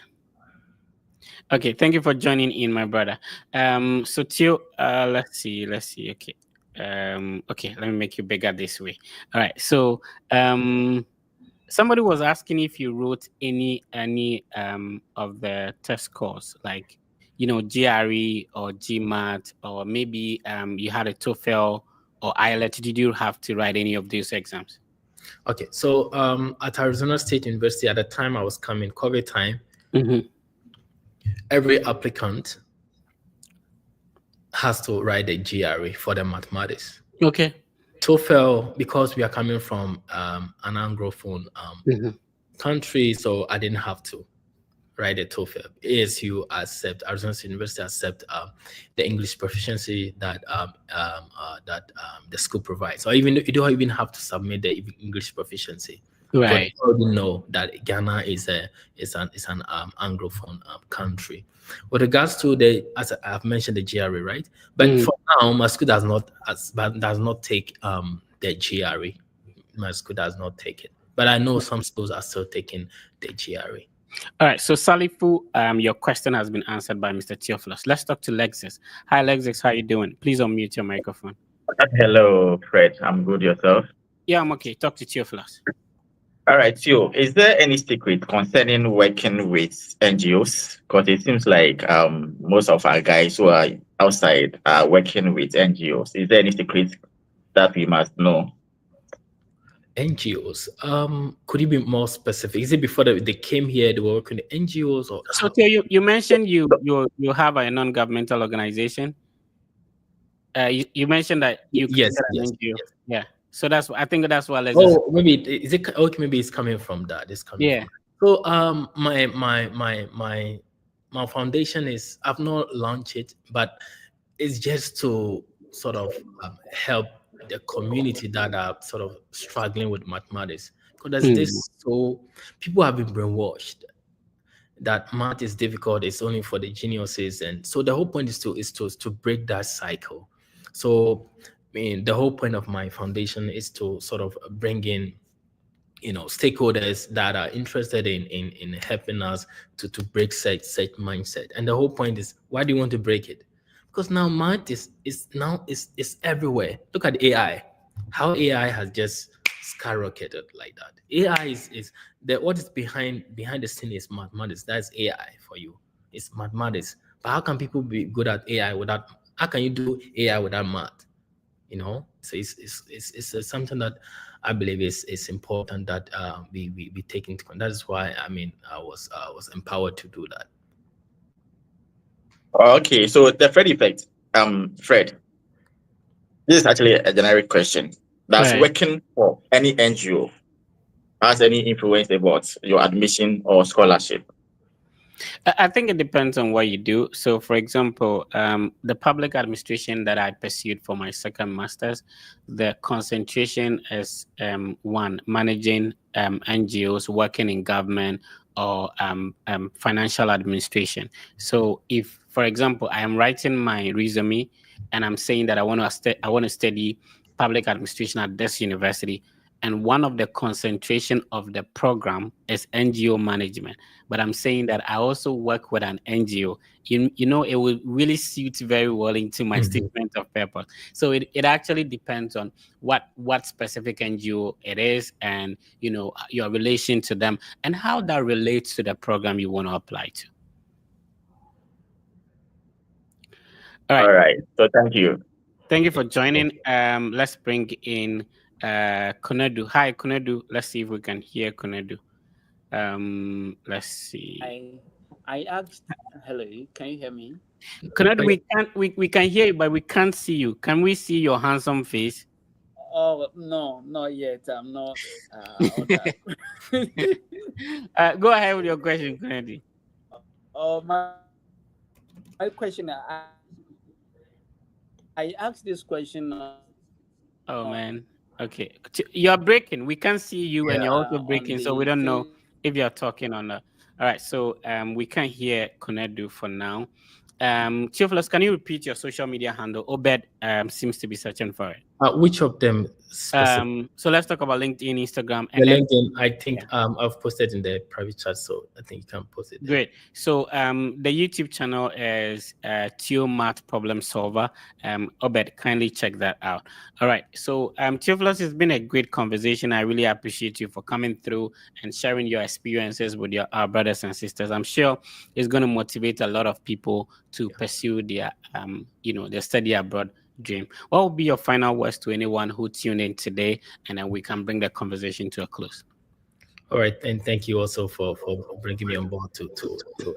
A: Okay, thank you for joining in, my brother. So Theo, let's see. Okay. Okay, let me make you bigger this way. All right. So somebody was asking if you wrote any of the test scores, like GRE or GMAT, or maybe you had a TOEFL or IELTS. Did you have to write any of these exams?
B: Okay. So at Arizona State University, at the time I was coming, COVID time, every applicant has to write a GRE for the mathematics.
A: Okay.
B: TOEFL, because we are coming from an Anglophone country, so I didn't have to write a TOEFL. Arizona State University accept the English proficiency that the school provides. So even you don't even have to submit the English proficiency.
A: Right.
B: But you already know that Ghana is an Anglophone country. With regards to as I've mentioned, the GRE, right? But for now, my school does not take the GRE. My school does not take it. But I know some schools are still taking the GRE.
A: All right. So Salifu, your question has been answered by Mr. Theophilus. Let's talk to Lexus. Hi, Lexus. How you doing? Please unmute your microphone.
D: Hello, Fred. I'm good. Yourself?
A: Yeah, I'm okay. Talk to Theophilus.
D: All right. So, is there any secret concerning working with NGOs? Because it seems like most of our guys who are outside are working with NGOs. Is there any secret that we must know?
B: NGOs. Could you be more specific? Is it before they came here, they were working with NGOs, or
A: So Theo, you mentioned you have a non-governmental organization. You mentioned that you
B: yes,
A: created an
B: yes,
A: NGO.
B: yes.
A: Yeah. So I think that's what Lexus.
B: Oh, maybe is it okay? Maybe it's coming from that. It's coming
A: Yeah.
B: from. So my foundation is, I've not launched it, but it's just to sort of help the community that are sort of struggling with mathematics, because there's this, so people have been brainwashed that math is difficult, it's only for the geniuses, and so the whole point is to break that cycle. So I mean, the whole point of my foundation is to sort of bring in, stakeholders that are interested in helping us to break such mindset. And the whole point is, why do you want to break it? Because now math is everywhere. Look at AI, how AI has just skyrocketed like that. AI is the what is behind the scene is mathematics. That's AI for you. It's mathematics. But how can people be good at AI without? How can you do AI without math? So it's something that I believe is important that we take into account. That is why I was empowered to do that.
D: Okay. So the Fred effect. Fred, this is actually a generic question. Does
A: Right.
D: working for any NGO has any influence about your admission or scholarship?
A: I think it depends on what you do. So, for example, the public administration that I pursued for my second master's, the concentration is one, managing NGOs, working in government, or financial administration. So, if, for example, I am writing my resume and I'm saying that I want to study public administration at this university, and one of the concentration of the program is NGO management, but I'm saying that I also work with an NGO, it will really suit very well into my statement of purpose. So it actually depends on what specific NGO it is, and your relation to them and how that relates to the program you want to apply to. All
D: All
A: right.
D: right. So thank you.
A: Thank you for joining. Let's bring in Konedu. Hi, Konedu. Let's see if we can hear Konedu. Let's see.
E: I asked, hello, can you hear me?
A: Konedu, we can hear you, but we can't see you. Can we see your handsome face?
E: Oh no, not yet. I'm not on that.
A: Go ahead with your question, Konedu.
E: My question, I asked this question.
A: Oh man. Okay. You're breaking. We can't see you, and you're also breaking, so we don't know if you're talking or not. All right. So we can't hear Konedu for now. Theophilus, can you repeat your social media handle? Obed
B: seems
A: to be searching for it.
B: Which of them?
A: So let's talk about LinkedIn, Instagram,
B: and LinkedIn. I think I've posted in the private chat, so I think you can post it there.
A: Great. So the YouTube channel is Theo Math Problem Solver. Obed, kindly check that out. All right. So Theophilus, it's been a great conversation. I really appreciate you for coming through and sharing your experiences with our brothers and sisters. I'm sure it's going to motivate a lot of people to pursue their their study abroad dream. What will be your final words to anyone who tuned in today, and then we can bring the conversation to a close?
B: All right, and thank you also for bringing me on board to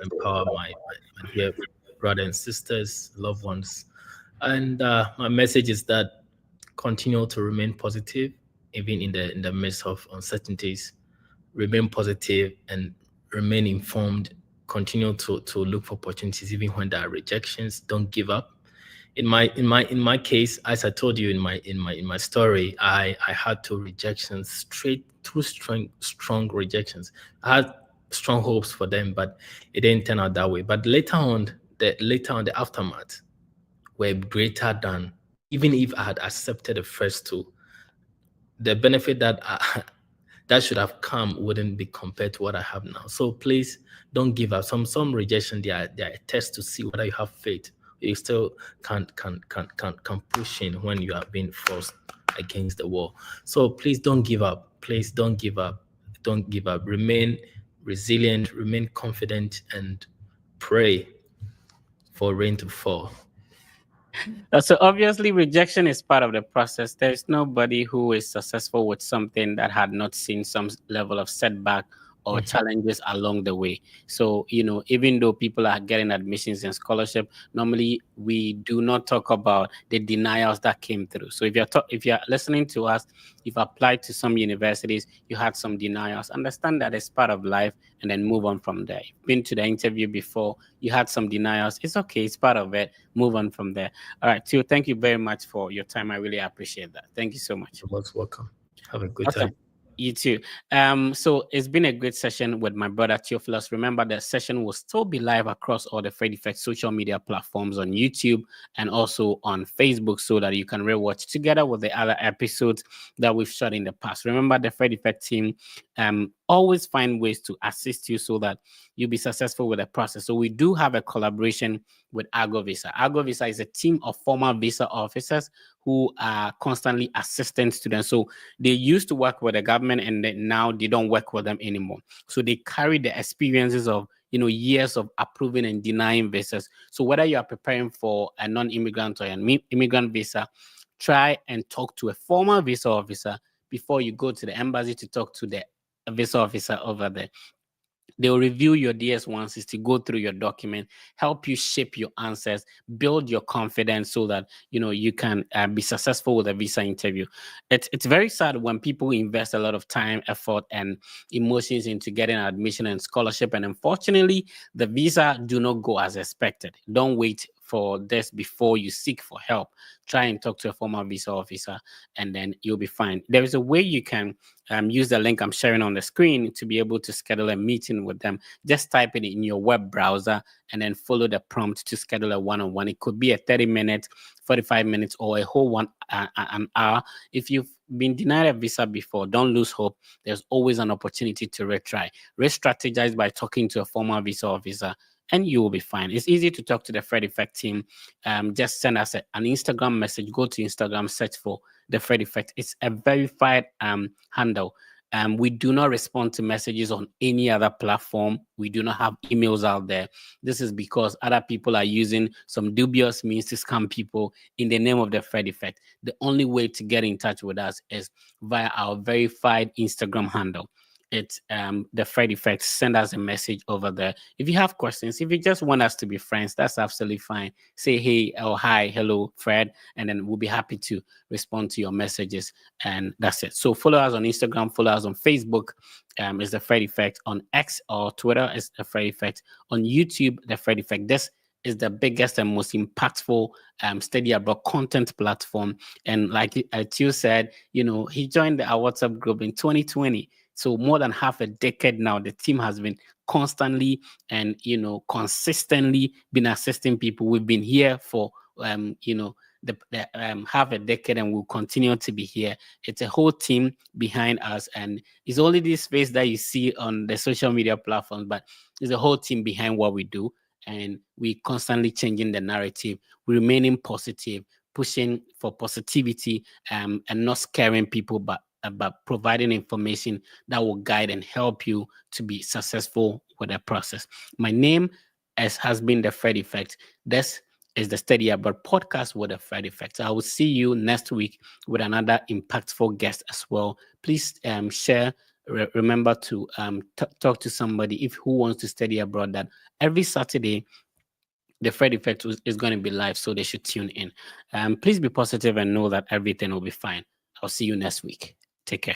B: empower my dear brothers and sisters, loved ones. And my message is that continue to remain positive, even in the midst of uncertainties. Remain positive and remain informed. Continue to look for opportunities, even when there are rejections. Don't give up. In my case, as I told you in my story, I had two rejections, two strong rejections. I had strong hopes for them, but it didn't turn out that way. But later on, the aftermath were greater than, even if I had accepted the first two. The benefit that that should have come wouldn't be compared to what I have now. So please don't give up. Some rejection, they are a test to see whether you have faith. You still can push in when you are being forced against the wall. So please don't give up. Please don't give up. Don't give up. Remain resilient, remain confident, and pray for rain to fall.
A: So obviously, rejection is part of the process. There's nobody who is successful with something that had not seen some level of setback or challenges along the way. So, even though people are getting admissions and scholarship, normally we do not talk about the denials that came through. So if you're listening to us, you've applied to some universities, you had some denials, understand that it's part of life and then move on from there. You've been to the interview before, you had some denials. It's okay, it's part of it. Move on from there. All right, Theo, thank you very much for your time. I really appreciate that. Thank you so much.
B: You're most welcome. Have a good time.
A: You too. So it's been a great session with my brother Theophilus. Remember, the session will still be live across all the Fred Effect social media platforms on YouTube and also on Facebook, so that you can rewatch together with the other episodes that we've shot in the past. Remember, the Fred Effect team always find ways to assist you so that you'll be successful with the process. So we do have a collaboration with Argo Visa. Argo Visa is a team of former visa officers who are constantly assisting students. So they used to work with the government, and now they don't work with them anymore. So they carry the experiences of years of approving and denying visas. So whether you are preparing for a non-immigrant or an immigrant visa, try and talk to a former visa officer before you go to the embassy to talk to the visa officer over there. They'll review your DS-160, go through your document, help you shape your answers, build your confidence so that you can be successful with a visa interview. It's very sad when people invest a lot of time, effort, and emotions into getting admission and scholarship, and unfortunately, the visa do not go as expected. Don't wait for this before you seek for help. Try and talk to a former visa officer, and then you'll be fine. There is a way you can use the link I'm sharing on the screen to be able to schedule a meeting with them. Just type it in your web browser and then follow the prompt to schedule a one-on-one. It could be a 30-minute, 45 minutes, or a whole an hour. If you've been denied a visa before, don't lose hope. There's always an opportunity to retry. Re-strategize by talking to a former visa officer, and you will be fine. It's easy to talk to the Fred Effect team. Just send us an Instagram message. Go to Instagram, search for the Fred Effect. It's a verified handle. We do not respond to messages on any other platform. We do not have emails out there. This is because other people are using some dubious means to scam people in the name of the Fred Effect. The only way to get in touch with us is via our verified Instagram handle. It's the Fred Effect. Send us a message over there. If you have questions, if you just want us to be friends, that's absolutely fine. Say hey or hi, hello, Fred, and then we'll be happy to respond to your messages. And that's it. So follow us on Instagram, follow us on Facebook. It's the Fred Effect. On X or Twitter, it's the Fred Effect. On YouTube, the Fred Effect. This is the biggest and most impactful study abroad content platform. And like Tio said, he joined our WhatsApp group in 2020. So more than half a decade now, the team has been constantly and consistently been assisting people. We've been here for half a decade, and we'll continue to be here. It's a whole team behind us, and it's only this face that you see on the social media platforms, but it's a whole team behind what we do, and we constantly changing the narrative. We remaining positive, pushing for positivity, and not scaring people, but about providing information that will guide and help you to be successful with the process. My name has been the Fred Effect. This is the Study Abroad podcast with the Fred Effect. I will see you next week with another impactful guest as well. Please share. Remember to talk to somebody who wants to study abroad. That every Saturday the Fred Effect is going to be live, so they should tune in. Please be positive and know that everything will be fine. I'll see you next week. Take care.